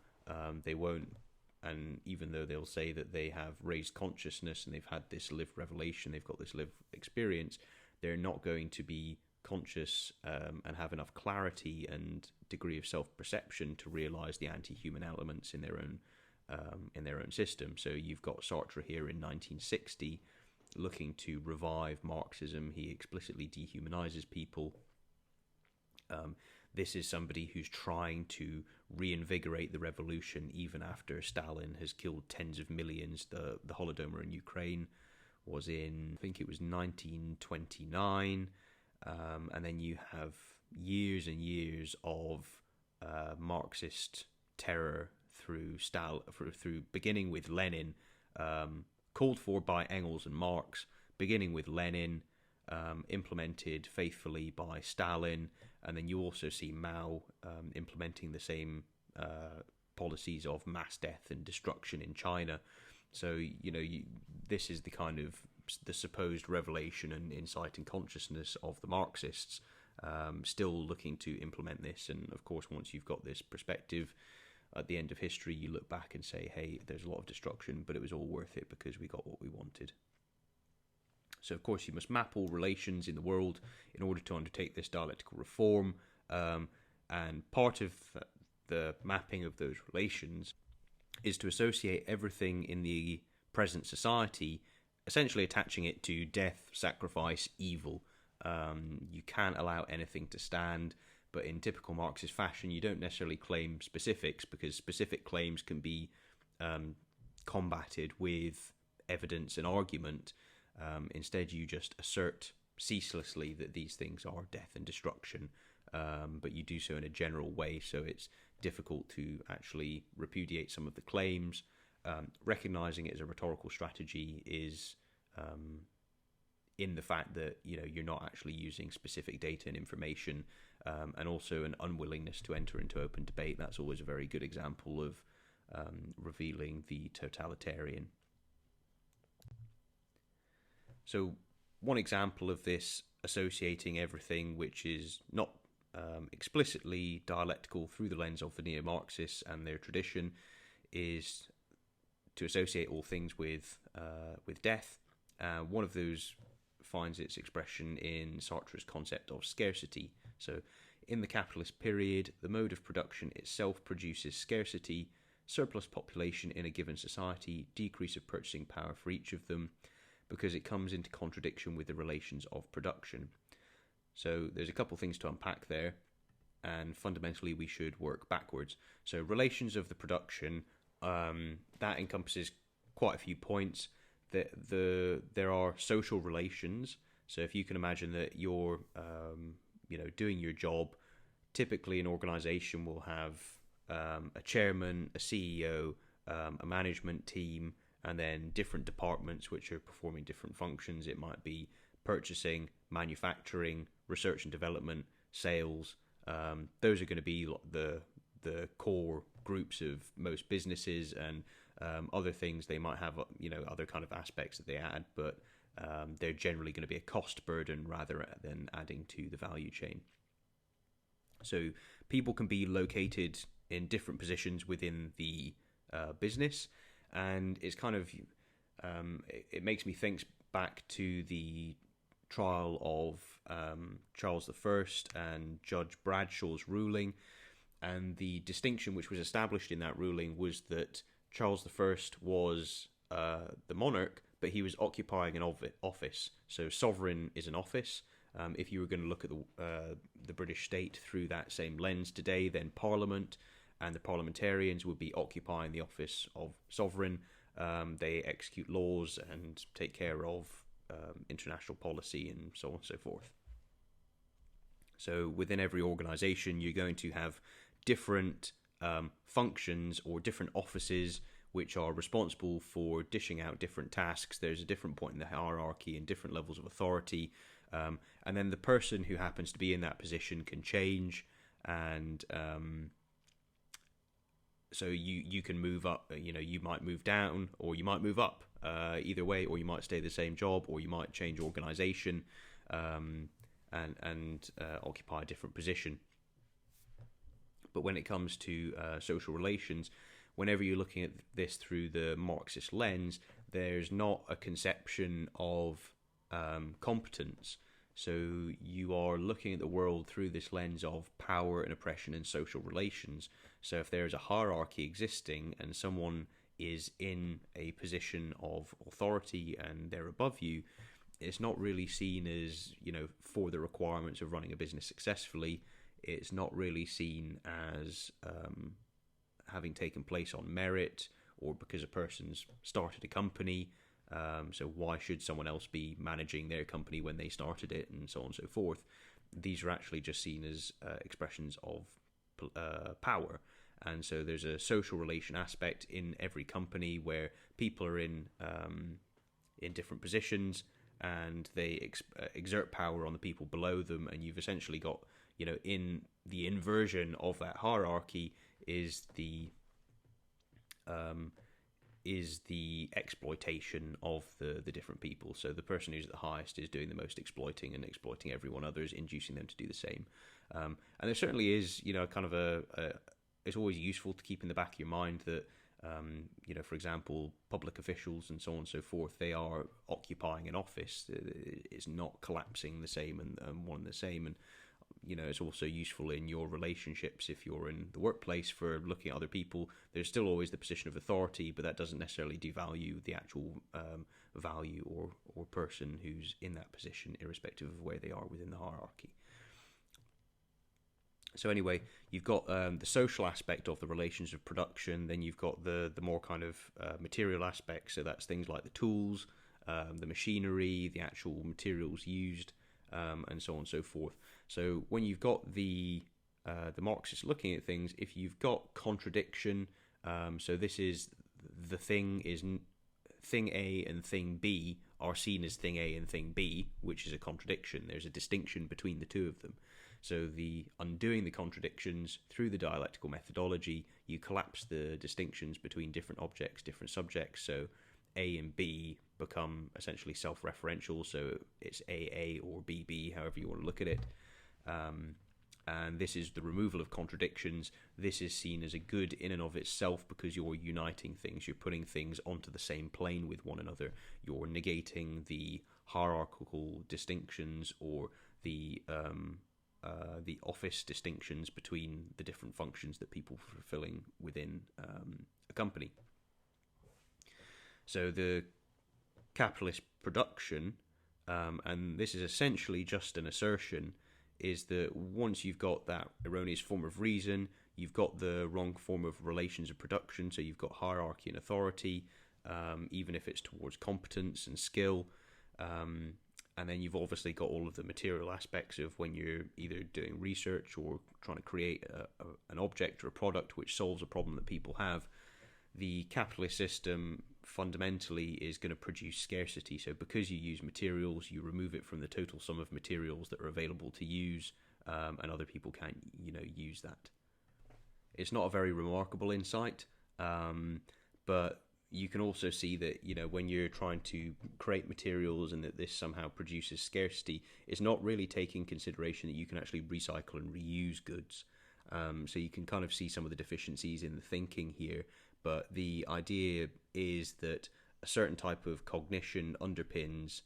they won't, and even though they'll say that they have raised consciousness and they've had this lived revelation, they've got this lived experience, they're not going to be conscious and have enough clarity and degree of self-perception to realise the anti-human elements in their own system. So you've got Sartre here in 1960 looking to revive Marxism. He explicitly dehumanises people. This is somebody who's trying to reinvigorate the revolution even after Stalin has killed tens of millions. The Holodomor in Ukraine was in, I think it was 1929. And then you have years and years of Marxist terror through beginning with Lenin, called for by Engels and Marx, beginning with Lenin, implemented faithfully by Stalin, and then you also see Mao implementing the same policies of mass death and destruction in China. So this is the kind of the supposed revelation and insight and consciousness of the Marxists, still looking to implement this. And of course, once you've got this perspective, at the end of history, you look back and say, hey, there's a lot of destruction, but it was all worth it because we got what we wanted. So, of course, you must map all relations in the world in order to undertake this dialectical reform. And part of the mapping of those relations is to associate everything in the present society, essentially attaching it to death, sacrifice, evil. You can't allow anything to stand, but in typical Marxist fashion, you don't necessarily claim specifics, because specific claims can be combated with evidence and argument. Instead, you just assert ceaselessly that these things are death and destruction, but you do so in a general way, so it's difficult to actually repudiate some of the claims. Recognizing it as a rhetorical strategy is in the fact that you're not actually using specific data and information, and also an unwillingness to enter into open debate. That's always a very good example of revealing the totalitarian. So one example of this associating everything which is not explicitly dialectical through the lens of the neo-Marxists and their tradition is to associate all things with death. One of those finds its expression in Sartre's concept of scarcity. So in the capitalist period, the mode of production itself produces scarcity, surplus population in a given society, decrease of purchasing power for each of them, because it comes into contradiction with the relations of production. So there's a couple things to unpack there, and fundamentally we should work backwards. So relations of the production, that encompasses quite a few points. There are social relations. So if you can imagine that you're doing your job, typically an organization will have a chairman, a CEO, a management team, and then different departments which are performing different functions. It might be purchasing, manufacturing, research and development, sales. Those are going to be the core groups of most businesses, and other things they might have other kind of aspects that they add, but they're generally going to be a cost burden rather than adding to the value chain. So people can be located in different positions within the business, and it's kind of it makes me think back to the trial of Charles I and Judge Bradshaw's ruling, and the distinction which was established in that ruling was that Charles I was the monarch, but he was occupying an office. So sovereign is an office. If you were going to look at the British state through that same lens today, then Parliament and the parliamentarians would be occupying the office of sovereign. They execute laws and take care of international policy and so on and so forth. So within every organization, you're going to have different functions or different offices which are responsible for dishing out different tasks. There's a different point in the hierarchy and different levels of authority. And then the person who happens to be in that position can change, and so you can move up. You might move down or you might move up. Either way, or you might stay the same job, or you might change organization and occupy a different position. But when it comes to social relations, whenever you're looking at this through the Marxist lens, there's not a conception of competence. So you are looking at the world through this lens of power and oppression and social relations. So if there is a hierarchy existing and someone is in a position of authority and they're above you, it's not really seen as, for the requirements of running a business successfully. It's not really seen as having taken place on merit or because a person's started a company. So why should someone else be managing their company when they started it, and so on and so forth. These are actually just seen as expressions of power. And so there's a social relation aspect in every company where people are in different positions and they exert power on the people below them. And you've essentially got, in the inversion of that hierarchy is the is the exploitation of the different people. So the person who's at the highest is doing the most exploiting and exploiting everyone, others, inducing them to do the same. And there certainly is, kind of it's always useful to keep in the back of your mind that, for example, public officials and so on and so forth, they are occupying an office. It's not collapsing the same and one and the same. And, it's also useful in your relationships if you're in the workplace for looking at other people. There's still always the position of authority, but that doesn't necessarily devalue the actual value or person who's in that position, irrespective of where they are within the hierarchy. So anyway, you've got the social aspect of the relations of production, then you've got the more kind of material aspects, so that's things like the tools, the machinery, the actual materials used, and so on and so forth. So when you've got the Marxists looking at things, if you've got contradiction, so this is the thing A and thing B are seen as thing A and thing B, which is a contradiction. There's a distinction between the two of them. So the undoing the contradictions through the dialectical methodology, you collapse the distinctions between different objects, different subjects. So A and B become essentially self-referential. So it's AA or BB, however you want to look at it. And this is the removal of contradictions. This is seen as a good in and of itself because you're uniting things. You're putting things onto the same plane with one another. You're negating the hierarchical distinctions or the office distinctions between the different functions that people are fulfilling within a company. So the capitalist production, and this is essentially just an assertion, is that once you've got that erroneous form of reason, you've got the wrong form of relations of production, so you've got hierarchy and authority, even if it's towards competence and skill, and then you've obviously got all of the material aspects of when you're either doing research or trying to create an object or a product which solves a problem that people have. The capitalist system fundamentally is going to produce scarcity. So because you use materials, you remove it from the total sum of materials that are available to use, and other people can't, use that. It's not a very remarkable insight, but you can also see that, when you're trying to create materials and that this somehow produces scarcity, it's not really taking consideration that you can actually recycle and reuse goods. So you can kind of see some of the deficiencies in the thinking here, but the idea is that a certain type of cognition underpins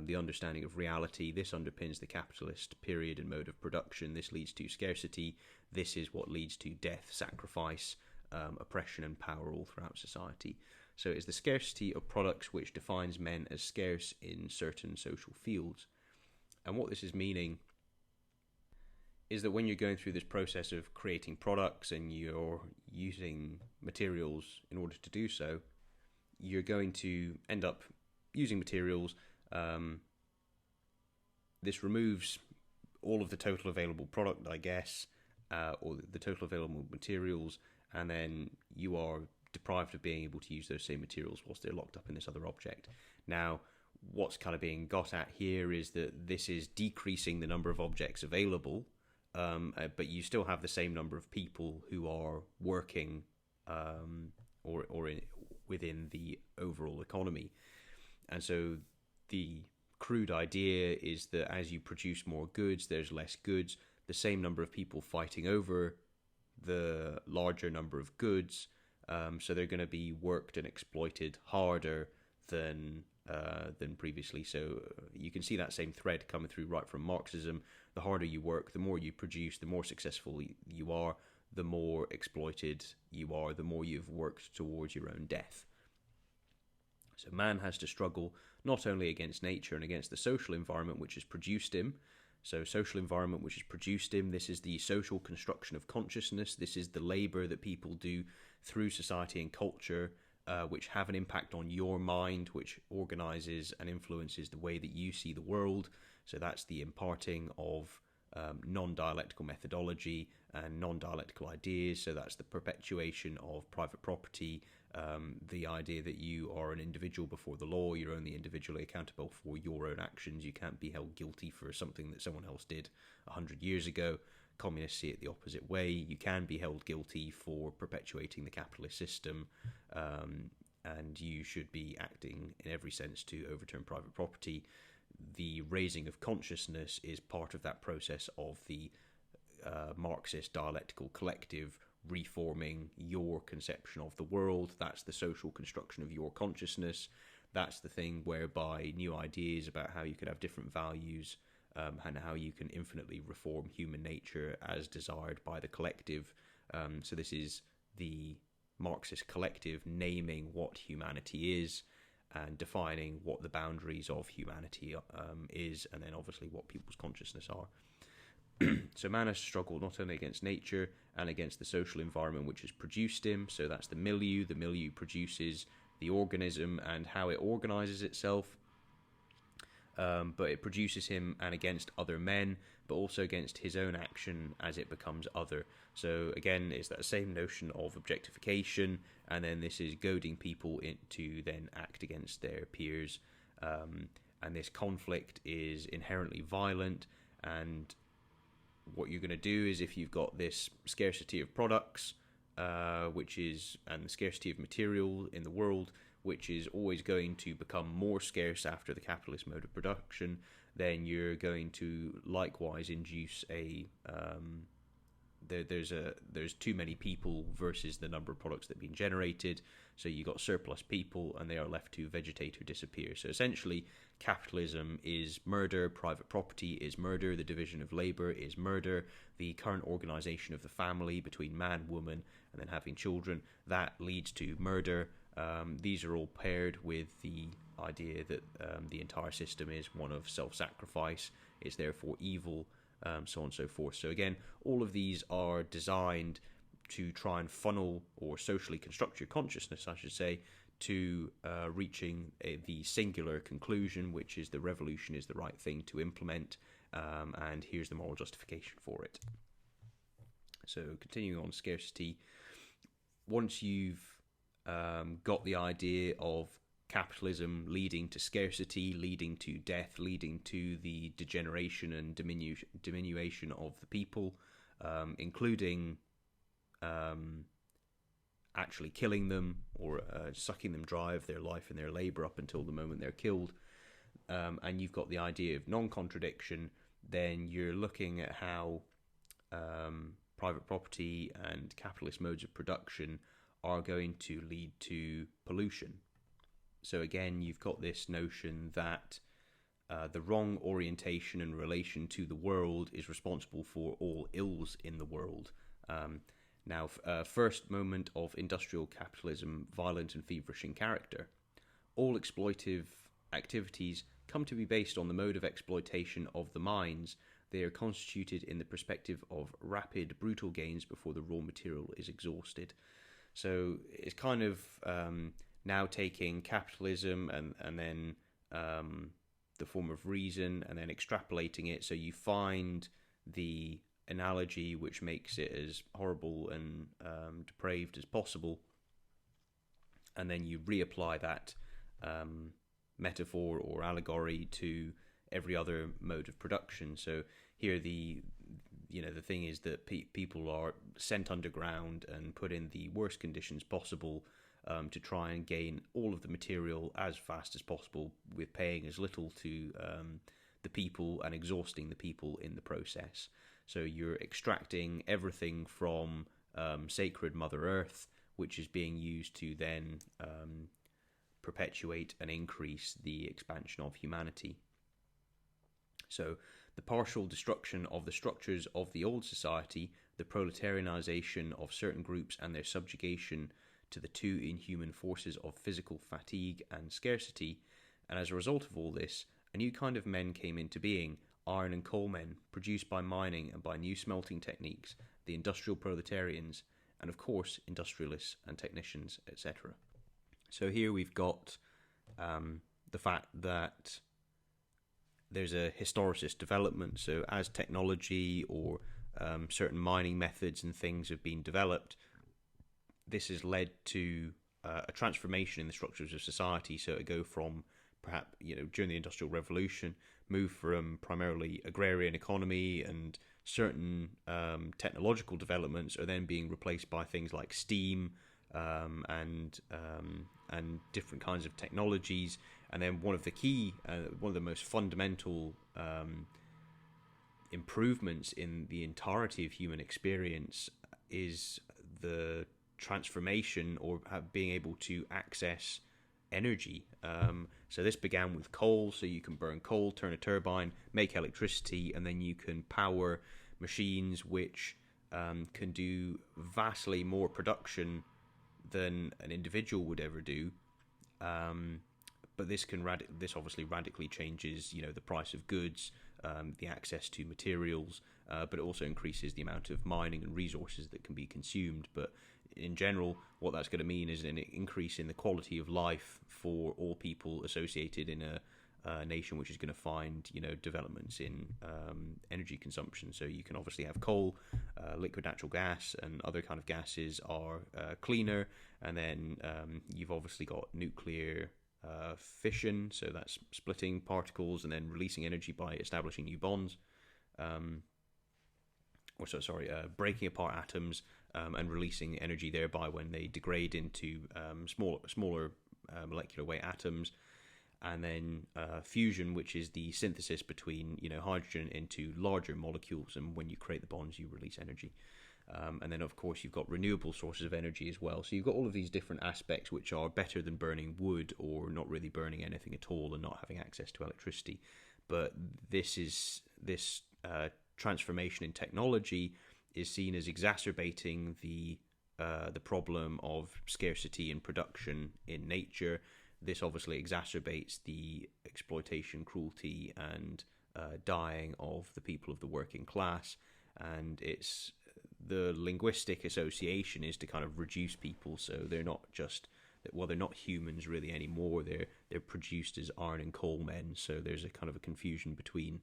the understanding of reality. This underpins the capitalist period and mode of production. This leads to scarcity. This is what leads to death, sacrifice, oppression and power all throughout society. So it's the scarcity of products which defines men as scarce in certain social fields. And what this is meaning is that when you're going through this process of creating products and you're using materials in order to do so, you're going to end up using materials. This removes all of the total available product, I guess, or the total available materials, and then you are deprived of being able to use those same materials whilst they're locked up in this other object. Now, what's kind of being got at here is that this is decreasing the number of objects available, but you still have the same number of people who are working within the overall economy. And so the crude idea is that as you produce more goods, there's less goods, the same number of people fighting over the larger number of goods, so they're going to be worked and exploited harder than previously. So you can see that same thread coming through right from Marxism. The harder you work, the more you produce, the more successful you are, the more exploited you are, the more you've worked towards your own death. So man has to struggle not only against nature and against the social environment which has produced him. So social environment which has produced him, this is the social construction of consciousness, this is the labour that people do through society and culture, which have an impact on your mind, which organises and influences the way that you see the world. So that's the imparting of non-dialectical methodology and non-dialectical ideas. So that's the perpetuation of private property, the idea that you are an individual before the law, you're only individually accountable for your own actions, you can't be held guilty for something that someone else did 100 years ago. Communists see it the opposite way. You can be held guilty for perpetuating the capitalist system, and you should be acting in every sense to overturn private property. The raising of consciousness is part of that process of the Marxist dialectical collective reforming your conception of the world. That's the social construction of your consciousness. That's the thing whereby new ideas about how you could have different values and how you can infinitely reform human nature as desired by the collective. So this is the Marxist collective naming what humanity is and defining what the boundaries of humanity is, and then obviously what people's consciousness are. So man has struggled not only against nature and against the social environment which has produced him. So that's the milieu. The milieu produces the organism and how it organizes itself. But it produces him and against other men, but also against his own action as it becomes other. So again, it's that same notion of objectification, and then this is goading people to then act against their peers. And this conflict is inherently violent, and what you're going to do is, if you've got this scarcity of products, and the scarcity of material in the world, which is always going to become more scarce after the capitalist mode of production, then you're going to likewise induce there's too many people versus the number of products that have been generated. So you got surplus people, and they are left to vegetate or disappear. So essentially, capitalism is murder, private property is murder, the division of labour is murder, the current organisation of the family between man, woman, and then having children, that leads to murder. These are all paired with the idea that the entire system is one of self-sacrifice, it's therefore evil, so on and so forth. So again, all of these are designed to try and funnel or socially construct your consciousness, I should say, to reaching the singular conclusion, which is the revolution is the right thing to implement, and here's the moral justification for it. So continuing on scarcity, once you've got the idea of capitalism leading to scarcity, leading to death, leading to the degeneration and diminution of the people, including actually killing them or sucking them dry of their life and their labour up until the moment they're killed, and you've got the idea of non-contradiction, then you're looking at how private property and capitalist modes of production are going to lead to pollution. So again, you've got this notion that the wrong orientation and relation to the world is responsible for all ills in the world. Now, first moment of industrial capitalism, violent and feverish in character. All exploitive activities come to be based on the mode of exploitation of the mines. They are constituted in the perspective of rapid, brutal gains before the raw material is exhausted. So it's kind of now taking capitalism and then the form of reason and then extrapolating it. So you find the analogy which makes it as horrible and depraved as possible, and then you reapply that metaphor or allegory to every other mode of production. So here the thing is that people are sent underground and put in the worst conditions possible to try and gain all of the material as fast as possible, with paying as little to the people and exhausting the people in the process. So you're extracting everything from sacred Mother Earth, which is being used to then perpetuate and increase the expansion of humanity. So the partial destruction of the structures of the old society, the proletarianization of certain groups and their subjugation to the two inhuman forces of physical fatigue and scarcity, and as a result of all this, a new kind of men came into being, iron and coal men, produced by mining and by new smelting techniques, the industrial proletarians, and of course industrialists and technicians, etc. So here we've got the fact that there's a historicist development. So as technology or certain mining methods and things have been developed, this has led to a transformation in the structures of society. So it go from perhaps, during the Industrial Revolution, move from primarily agrarian economy and certain technological developments are then being replaced by things like steam, and different kinds of technologies. And then one of the most fundamental improvements in the entirety of human experience is the transformation or being able to access energy. So this began with coal, so you can burn coal, turn a turbine, make electricity, and then you can power machines which can do vastly more production than an individual would ever do. But this obviously radically changes, the price of goods, the access to materials, but it also increases the amount of mining and resources that can be consumed. But in general, what that's going to mean is an increase in the quality of life for all people associated in a nation which is going to find, developments in energy consumption. So you can obviously have coal, liquid natural gas, and other kind of gases are cleaner. And then you've obviously got nuclear fission, so that's splitting particles and then releasing energy by establishing new bonds. Breaking apart atoms and releasing energy thereby when they degrade into smaller molecular weight atoms. And then fusion, which is the synthesis between hydrogen into larger molecules, and when you create the bonds, you release energy. And then, of course, you've got renewable sources of energy as well. So you've got all of these different aspects which are better than burning wood or not really burning anything at all and not having access to electricity. But this transformation in technology is seen as exacerbating the problem of scarcity in production in nature. This obviously exacerbates the exploitation, cruelty, and dying of the people of the working class. And the linguistic association is to kind of reduce people, so they're not humans really anymore. They're produced as iron and coal men. So there's a kind of a confusion between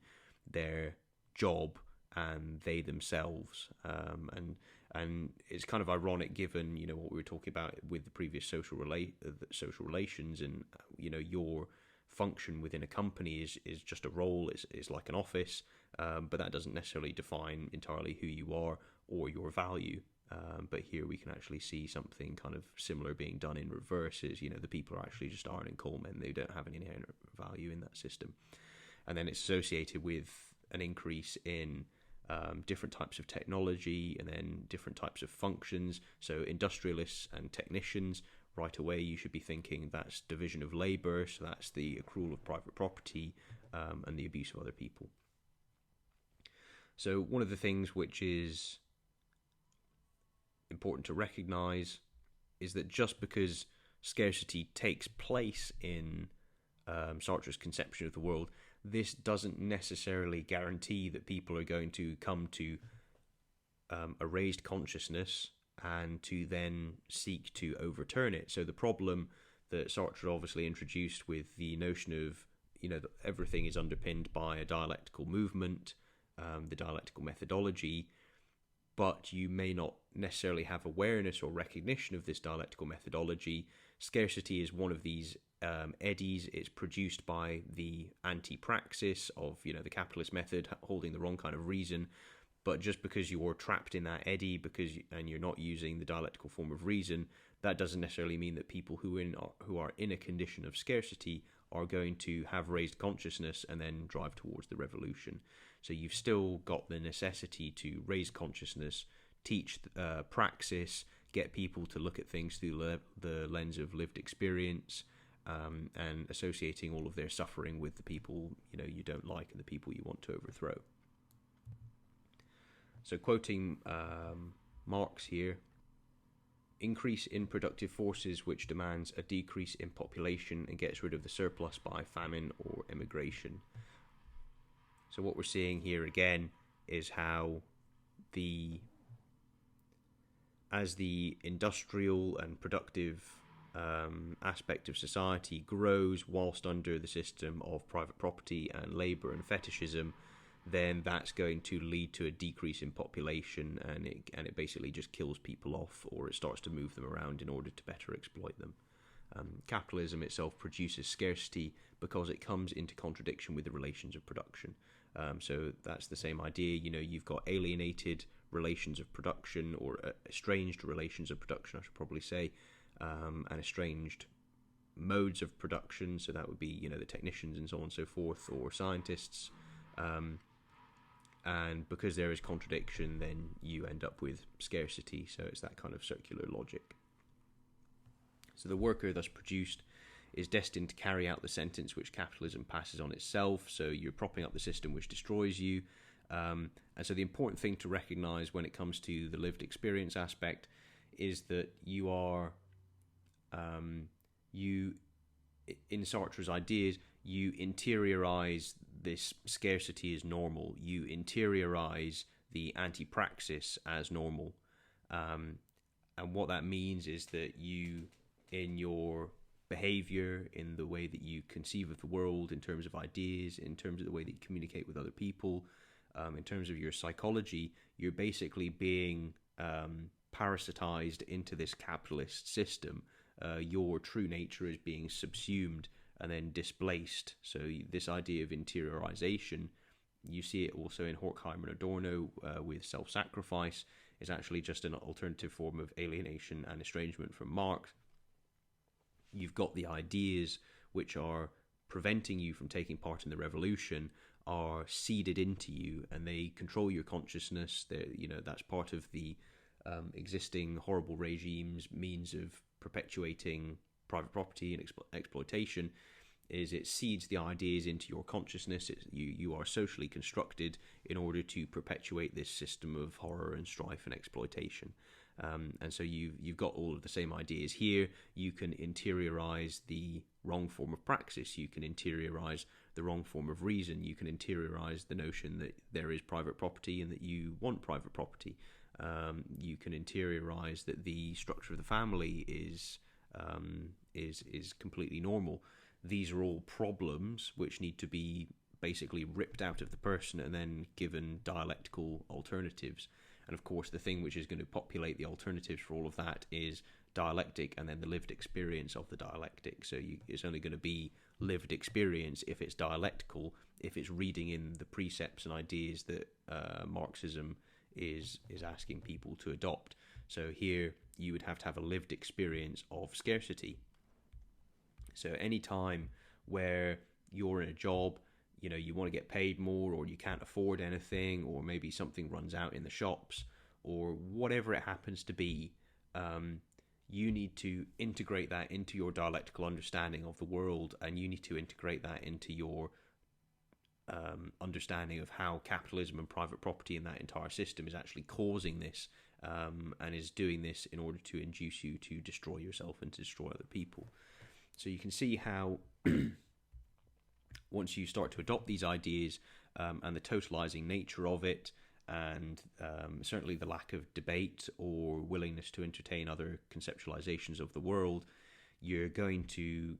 their job and they themselves, and it's kind of ironic given what we were talking about with the previous social relations, and your function within a company is just a role. It's like an office, but that doesn't necessarily define entirely who you are or your value. But here we can actually see something kind of similar being done in reverse. Is the people are actually just iron and coal men. They don't have any inherent value in that system, and then it's associated with an increase in different types of technology and then different types of functions. So industrialists and technicians, right away you should be thinking that's division of labour, so that's the accrual of private property and the abuse of other people. So one of the things which is important to recognise is that just because scarcity takes place in Sartre's conception of the world, this doesn't necessarily guarantee that people are going to come to a raised consciousness and to then seek to overturn it. So the problem that Sartre obviously introduced with the notion of, that everything is underpinned by a dialectical movement, the dialectical methodology, but you may not necessarily have awareness or recognition of this dialectical methodology. Scarcity is one of these eddies. It's produced by the anti-praxis of the capitalist method, holding the wrong kind of reason. But just because you're trapped in that eddy and you're not using the dialectical form of reason, that doesn't necessarily mean that people who are in a condition of scarcity are going to have raised consciousness and then drive towards the revolution. So you've still got the necessity to raise consciousness, teach praxis, get people to look at things through the lens of lived experience, and associating all of their suffering with the people you don't like and the people you want to overthrow. So quoting Marx here, increase in productive forces which demands a decrease in population and gets rid of the surplus by famine or immigration. So what we're seeing here again is how as the industrial and productive aspect of society grows whilst under the system of private property and labour and fetishism, then that's going to lead to a decrease in population, and it basically just kills people off, or it starts to move them around in order to better exploit them. Capitalism itself produces scarcity because it comes into contradiction with the relations of production. So that's the same idea. You've got alienated relations of production, or estranged relations of production, I should probably say, and estranged modes of production. So that would be, the technicians and so on and so forth, or scientists. And because there is contradiction, then you end up with scarcity. So it's that kind of circular logic. So the worker thus produced is destined to carry out the sentence which capitalism passes on itself. So you're propping up the system which destroys you. And so the important thing to recognize when it comes to the lived experience aspect is that you are, in Sartre's ideas, you interiorize this scarcity as normal. You interiorize the anti-praxis as normal. And what that means is that you, in your behavior, in the way that you conceive of the world, in terms of ideas, in terms of the way that you communicate with other people, in terms of your psychology, you're basically being parasitized into this capitalist system. Your true nature is being subsumed and then displaced. So this idea of interiorization, you see it also in Horkheimer and Adorno with self-sacrifice, is actually just an alternative form of alienation and estrangement from Marx. You've got the ideas which are preventing you from taking part in the revolution are seeded into you, and they control your consciousness. That's part of the existing horrible regime's means of perpetuating private property and exploitation. Is it seeds the ideas into your consciousness. You are socially constructed in order to perpetuate this system of horror and strife and exploitation. And so you've got all of the same ideas here. You can interiorize the wrong form of praxis. You can interiorize the wrong form of reason. You can interiorize the notion that there is private property and that you want private property. You can interiorize that the structure of the family is completely normal. These are all problems which need to be basically ripped out of the person and then given dialectical alternatives. And of course, the thing which is going to populate the alternatives for all of that is dialectic, and then the lived experience of the dialectic. So it's only going to be lived experience if it's dialectical, if it's reading in the precepts and ideas that Marxism is asking people to adopt. So here you would have to have a lived experience of scarcity. So any time where you're in a job, you want to get paid more, or you can't afford anything, or maybe something runs out in the shops, or whatever it happens to be, you need to integrate that into your dialectical understanding of the world, and you need to integrate that into your understanding of how capitalism and private property in that entire system is actually causing this, and is doing this in order to induce you to destroy yourself and to destroy other people. So you can see how once you start to adopt these ideas and the totalizing nature of it, and certainly the lack of debate or willingness to entertain other conceptualizations of the world, you're going to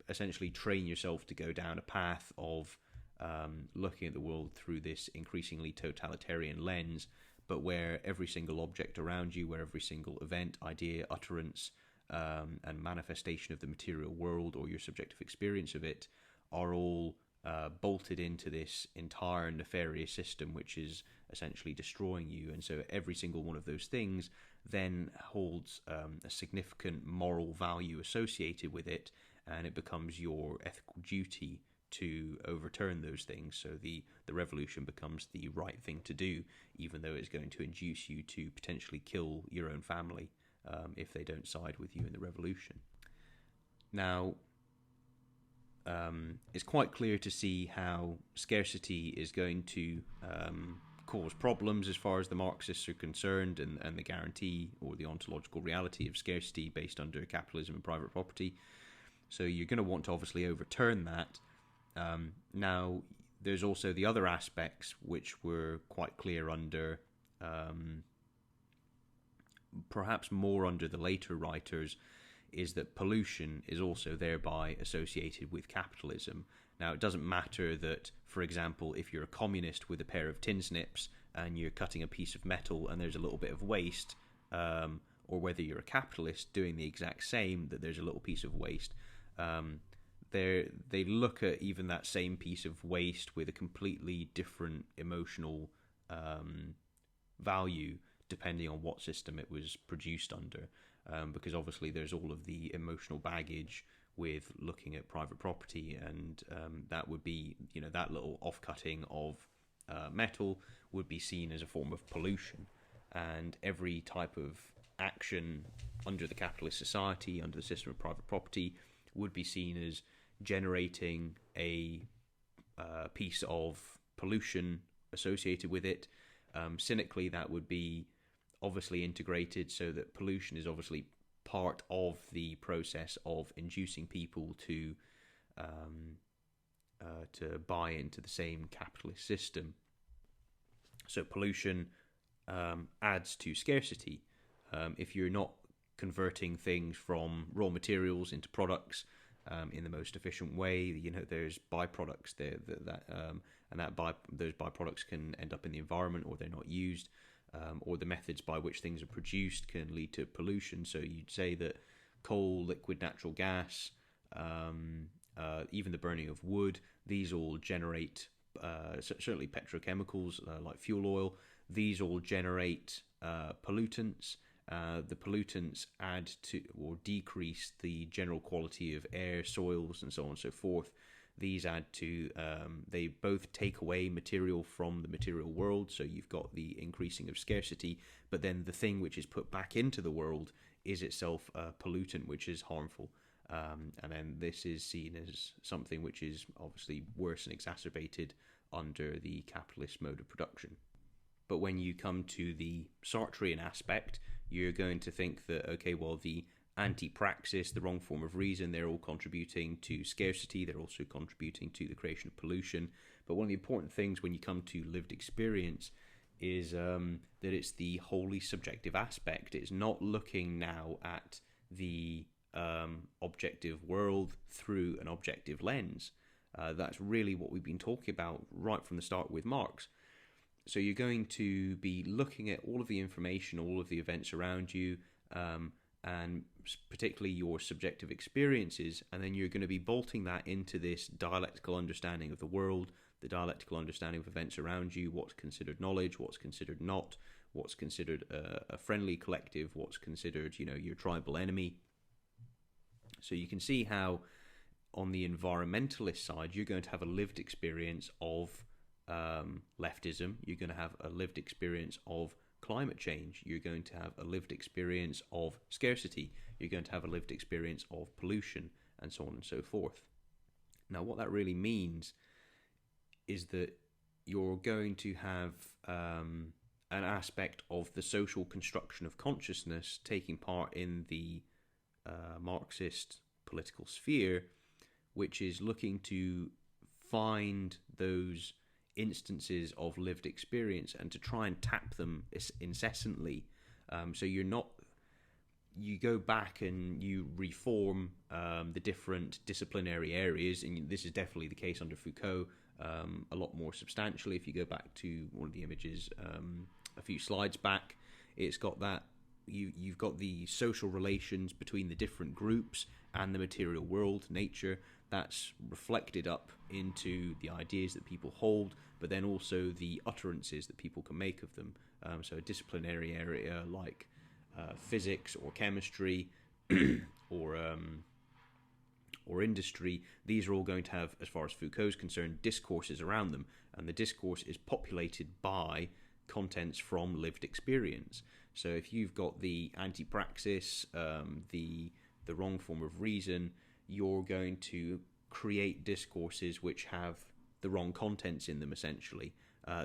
essentially train yourself to go down a path of looking at the world through this increasingly totalitarian lens, but where every single object around you, where every single event, idea, utterance, and manifestation of the material world or your subjective experience of it are all bolted into this entire nefarious system which is essentially destroying you. And so every single one of those things then holds a significant moral value associated with it, and it becomes your ethical duty to overturn those things. So the revolution becomes the right thing to do, even though it's going to induce you to potentially kill your own family if they don't side with you in the revolution. Now, it's quite clear to see how scarcity is going to cause problems as far as the Marxists are concerned, and the guarantee or the ontological reality of scarcity based under capitalism and private property. So you're going to want to obviously overturn that. Now, there's also the other aspects which were quite clear under, perhaps more under the later writers, is that pollution is also thereby associated with capitalism. Now, it doesn't matter that, for example, if you're a communist with a pair of tin snips and you're cutting a piece of metal and there's a little bit of waste, or whether you're a capitalist doing the exact same, that there's a little piece of waste. They look at even that same piece of waste with a completely different emotional value depending on what system it was produced under, because obviously there's all of the emotional baggage with looking at private property, and that would be, that little off-cutting of metal would be seen as a form of pollution, and every type of action under the capitalist society, under the system of private property, would be seen as generating a piece of pollution associated with it. Cynically, that would be obviously integrated so that pollution is obviously part of the process of inducing people to buy into the same capitalist system. So pollution adds to scarcity. If you're not converting things from raw materials into products in the most efficient way, there's byproducts there those byproducts can end up in the environment, or they're not used, or the methods by which things are produced can lead to pollution. So you'd say that coal, liquid natural gas, even the burning of wood, these all generate, certainly petrochemicals like fuel oil, these all generate pollutants. The pollutants add to or decrease the general quality of air, soils, and so on and so forth. These add to, they both take away material from the material world, so you've got the increasing of scarcity, but then the thing which is put back into the world is itself a pollutant which is harmful. And then this is seen as something which is obviously worse and exacerbated under the capitalist mode of production. But when you come to the Sartrean aspect, you're going to think that, okay, well, the anti-praxis, the wrong form of reason, they're all contributing to scarcity, they're also contributing to the creation of pollution. But one of the important things when you come to lived experience is that it's the wholly subjective aspect. It's not looking now at the objective world through an objective lens. That's really what we've been talking about right from the start with Marx. So you're going to be looking at all of the information, all of the events around you, and particularly your subjective experiences, and then you're going to be bolting that into this dialectical understanding of the world, the dialectical understanding of events around you, what's considered knowledge, what's considered not, what's considered a friendly collective, what's considered, your tribal enemy. So you can see how on the environmentalist side, you're going to have a lived experience of leftism, you're going to have a lived experience of climate change, you're going to have a lived experience of scarcity, you're going to have a lived experience of pollution, and so on and so forth. Now, what that really means is that you're going to have an aspect of the social construction of consciousness taking part in the Marxist political sphere, which is looking to find those instances of lived experience and to try and tap them incessantly. So you go back and you reform the different disciplinary areas, and this is definitely the case under Foucault, a lot more substantially. If you go back to one of the images a few slides back, it's got that you've got the social relations between the different groups and the material world, nature, that's reflected up into the ideas that people hold, but then also the utterances that people can make of them. So a disciplinary area like physics or chemistry or industry, these are all going to have, as far as Foucault is concerned, discourses around them, and the discourse is populated by contents from lived experience. So if you've got the anti-praxis, the wrong form of reason, you're going to create discourses which have the wrong contents in them, essentially.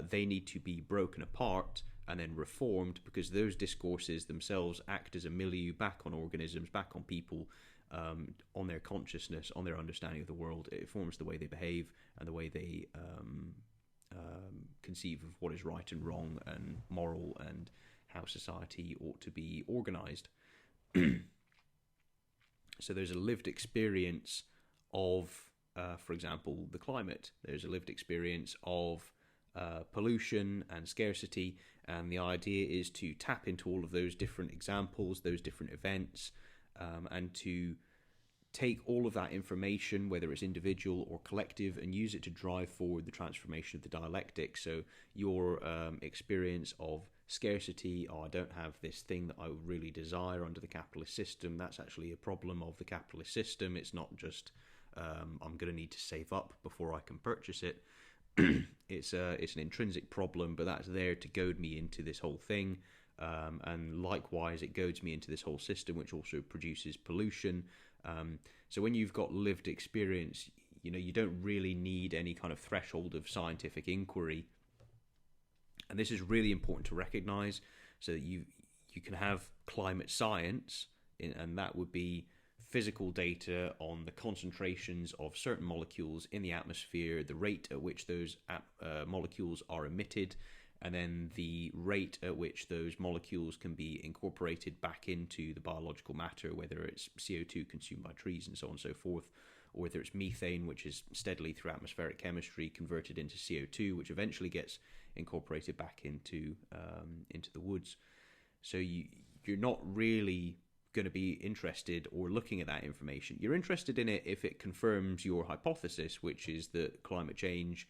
They need to be broken apart and then reformed, because those discourses themselves act as a milieu back on organisms, back on people, on their consciousness, on their understanding of the world. It forms the way they behave and the way they conceive of what is right and wrong and moral and how society ought to be organized. So there's a lived experience of, for example, the climate. There's a lived experience of pollution and scarcity, and the idea is to tap into all of those different examples, those different events, and to take all of that information, whether it's individual or collective, and use it to drive forward the transformation of the dialectic. So your experience of scarcity, I don't have this thing that I really desire under the capitalist system, that's actually a problem of the capitalist system. It's not just I'm going to need to save up before I can purchase it. It's an intrinsic problem, but that's there to goad me into this whole thing. And likewise, it goads me into this whole system, which also produces pollution. So when you've got lived experience, you don't really need any kind of threshold of scientific inquiry. And this is really important to recognize, so that you can have climate science, and that would be physical data on the concentrations of certain molecules in the atmosphere, the rate at which those molecules are emitted, and then the rate at which those molecules can be incorporated back into the biological matter, whether it's CO2 consumed by trees and so on and so forth, or whether it's methane, which is steadily through atmospheric chemistry converted into CO2, which eventually gets incorporated back into the woods. So you're not really going to be interested or looking at that information. You're interested in it if it confirms your hypothesis, which is that climate change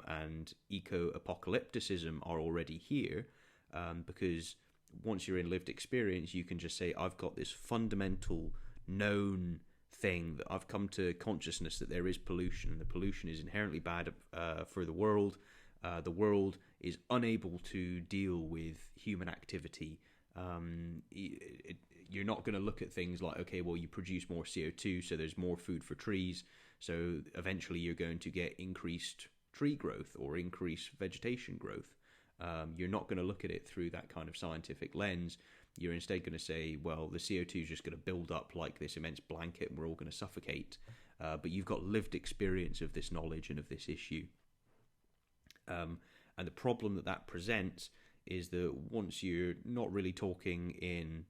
and eco-apocalypticism are already here, because once you're in lived experience, you can just say, I've got this fundamental known thing that I've come to consciousness that there is pollution, and the pollution is inherently bad for the world. The world is unable to deal with human activity. You're not going to look at things like, okay, well, you produce more CO2, so there's more food for trees, so eventually you're going to get increased tree growth or increased vegetation growth. You're not going to look at it through that kind of scientific lens. You're instead going to say, well, the CO2 is just going to build up like this immense blanket and we're all going to suffocate. But you've got lived experience of this knowledge and of this issue. And the problem that presents is that once you're not really talking in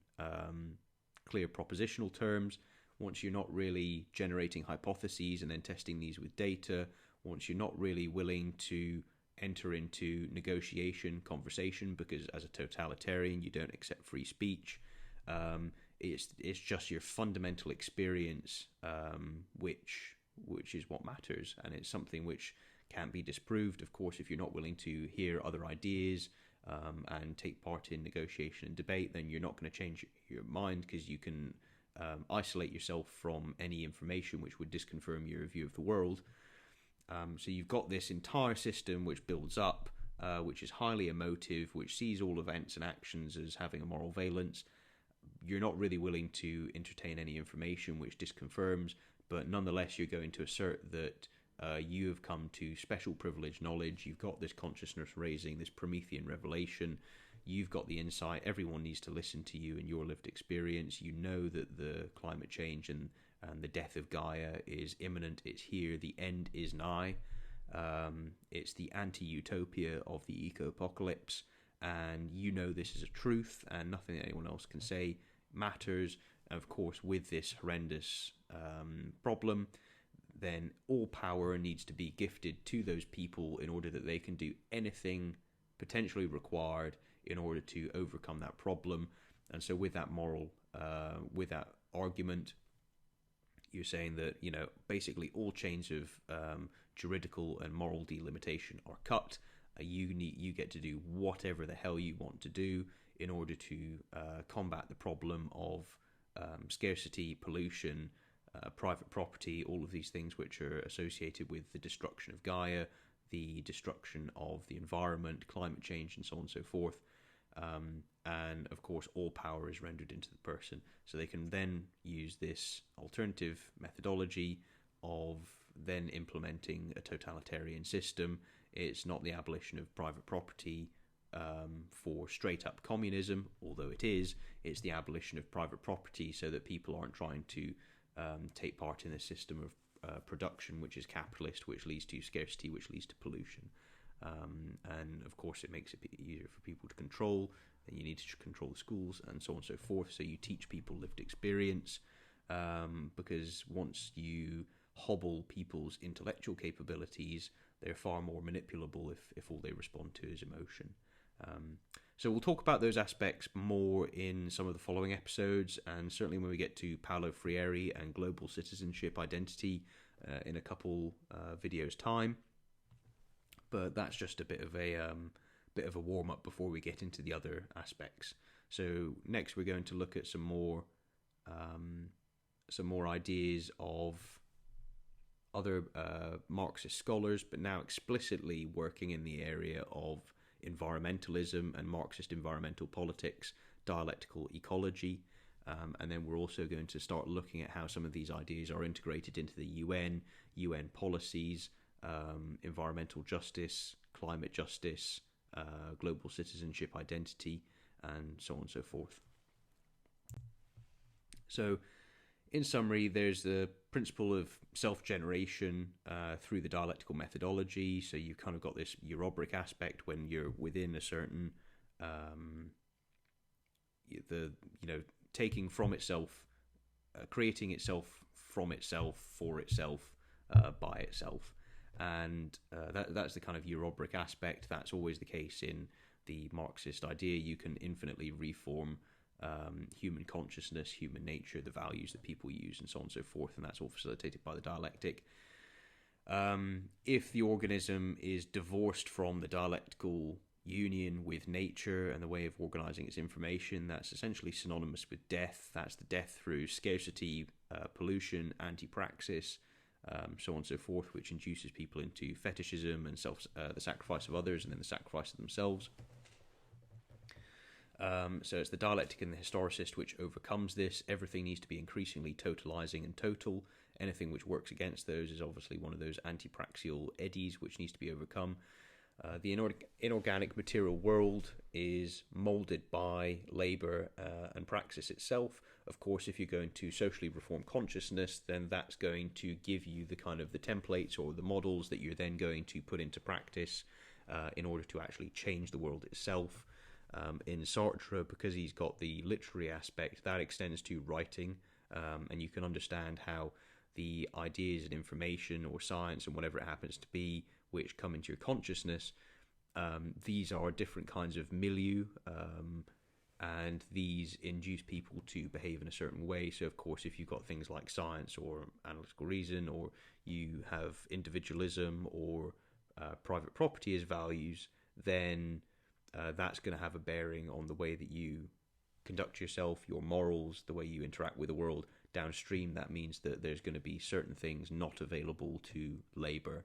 clear propositional terms, once you're not really generating hypotheses and then testing these with data, once you're not really willing to enter into negotiation, conversation, because as a totalitarian you don't accept free speech, it's just your fundamental experience which is what matters, and it's something which can't be disproved, of course. If you're not willing to hear other ideas and take part in negotiation and debate, then you're not going to change your mind, because you can isolate yourself from any information which would disconfirm your view of the world. So you've got this entire system which builds up, which is highly emotive, which sees all events and actions as having a moral valence. You're not really willing to entertain any information which disconfirms, but nonetheless you're going to assert that you have come to special privileged knowledge. You've got this consciousness raising, this Promethean revelation. You've got the insight. Everyone needs to listen to you and your lived experience. You know that the climate change and the death of Gaia is imminent. It's here. The end is nigh. It's the anti-utopia of the eco-apocalypse, and you know this is a truth, and nothing that anyone else can say matters. And of course, with this horrendous problem, then all power needs to be gifted to those people in order that they can do anything potentially required in order to overcome that problem. And so with that with that argument, you're saying that, basically all chains of juridical and moral delimitation are cut. You get to do whatever the hell you want to do in order to combat the problem of scarcity, pollution, private property, all of these things which are associated with the destruction of Gaia, the destruction of the environment, climate change, and so on and so forth. And of course, all power is rendered into the person. So they can then use this alternative methodology of then implementing a totalitarian system. It's not the abolition of private property for straight up communism, although it's the abolition of private property so that people aren't trying to take part in a system of production which is capitalist, which leads to scarcity, which leads to pollution. And of course it makes it easier for people to control, and you need to control the schools and so on and so forth. So you teach people lived experience, because once you hobble people's intellectual capabilities, they're far more manipulable if all they respond to is emotion. So we'll talk about those aspects more in some of the following episodes, and certainly when we get to Paulo Freire and global citizenship identity in a couple videos' time. But that's just a bit of a warm up before we get into the other aspects. So next we're going to look at some more ideas of other Marxist scholars, but now explicitly working in the area of environmentalism and Marxist environmental politics, dialectical ecology, and then we're also going to start looking at how some of these ideas are integrated into the UN policies, environmental justice, climate justice, global citizenship identity, and so on and so forth. So, in summary, there's the principle of self-generation through the dialectical methodology. So you've kind of got this euphoric aspect when you're within a certain, taking from itself, creating itself from itself, for itself, by itself. And that's the kind of euphoric aspect. That's always the case in the Marxist idea. You can infinitely reform human consciousness, human nature, the values that people use, and so on and so forth, and that's all facilitated by the dialectic. If the organism is divorced from the dialectical union with nature and the way of organizing its information, that's essentially synonymous with death. That's the death through scarcity, pollution, anti-praxis, so on and so forth, which induces people into fetishism and the sacrifice of others and then the sacrifice of themselves. So it's the dialectic and the historicist which overcomes this. Everything needs to be increasingly totalizing and total. Anything which works against those is obviously one of those anti-praxial eddies which needs to be overcome. The inorganic material world is molded by labour and praxis itself. Of course, if you're going to socially reform consciousness, then that's going to give you the kind of the templates or the models that you're then going to put into practice in order to actually change the world itself. In Sartre, because he's got the literary aspect, that extends to writing, and you can understand how the ideas and information or science and whatever it happens to be which come into your consciousness, these are different kinds of milieu, and these induce people to behave in a certain way. So of course, if you've got things like science or analytical reason, or you have individualism or private property as values, then that's going to have a bearing on the way that you conduct yourself, your morals, the way you interact with the world. Downstream, that means that there's going to be certain things not available to labour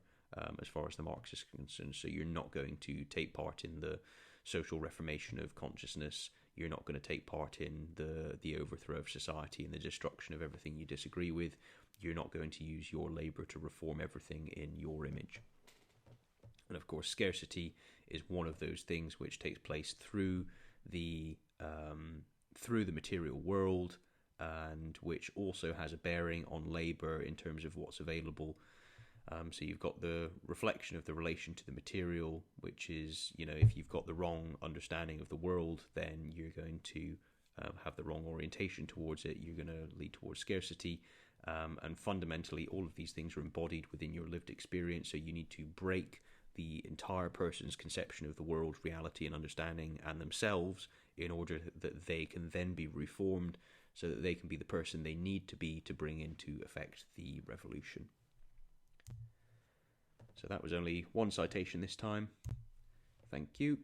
as far as the Marxists are concerned. So you're not going to take part in the social reformation of consciousness. You're not going to take part in the overthrow of society and the destruction of everything you disagree with. You're not going to use your labour to reform everything in your image. And of course, scarcity is one of those things which takes place through the material world, and which also has a bearing on labour in terms of what's available. So you've got the reflection of the relation to the material, which is, if you've got the wrong understanding of the world, then you're going to have the wrong orientation towards it. You're going to lead towards scarcity. And fundamentally, all of these things are embodied within your lived experience. So you need to break the entire person's conception of the world, reality and understanding, and themselves, in order that they can then be reformed, so that they can be the person they need to be to bring into effect the revolution. So that was only one citation this time. Thank you.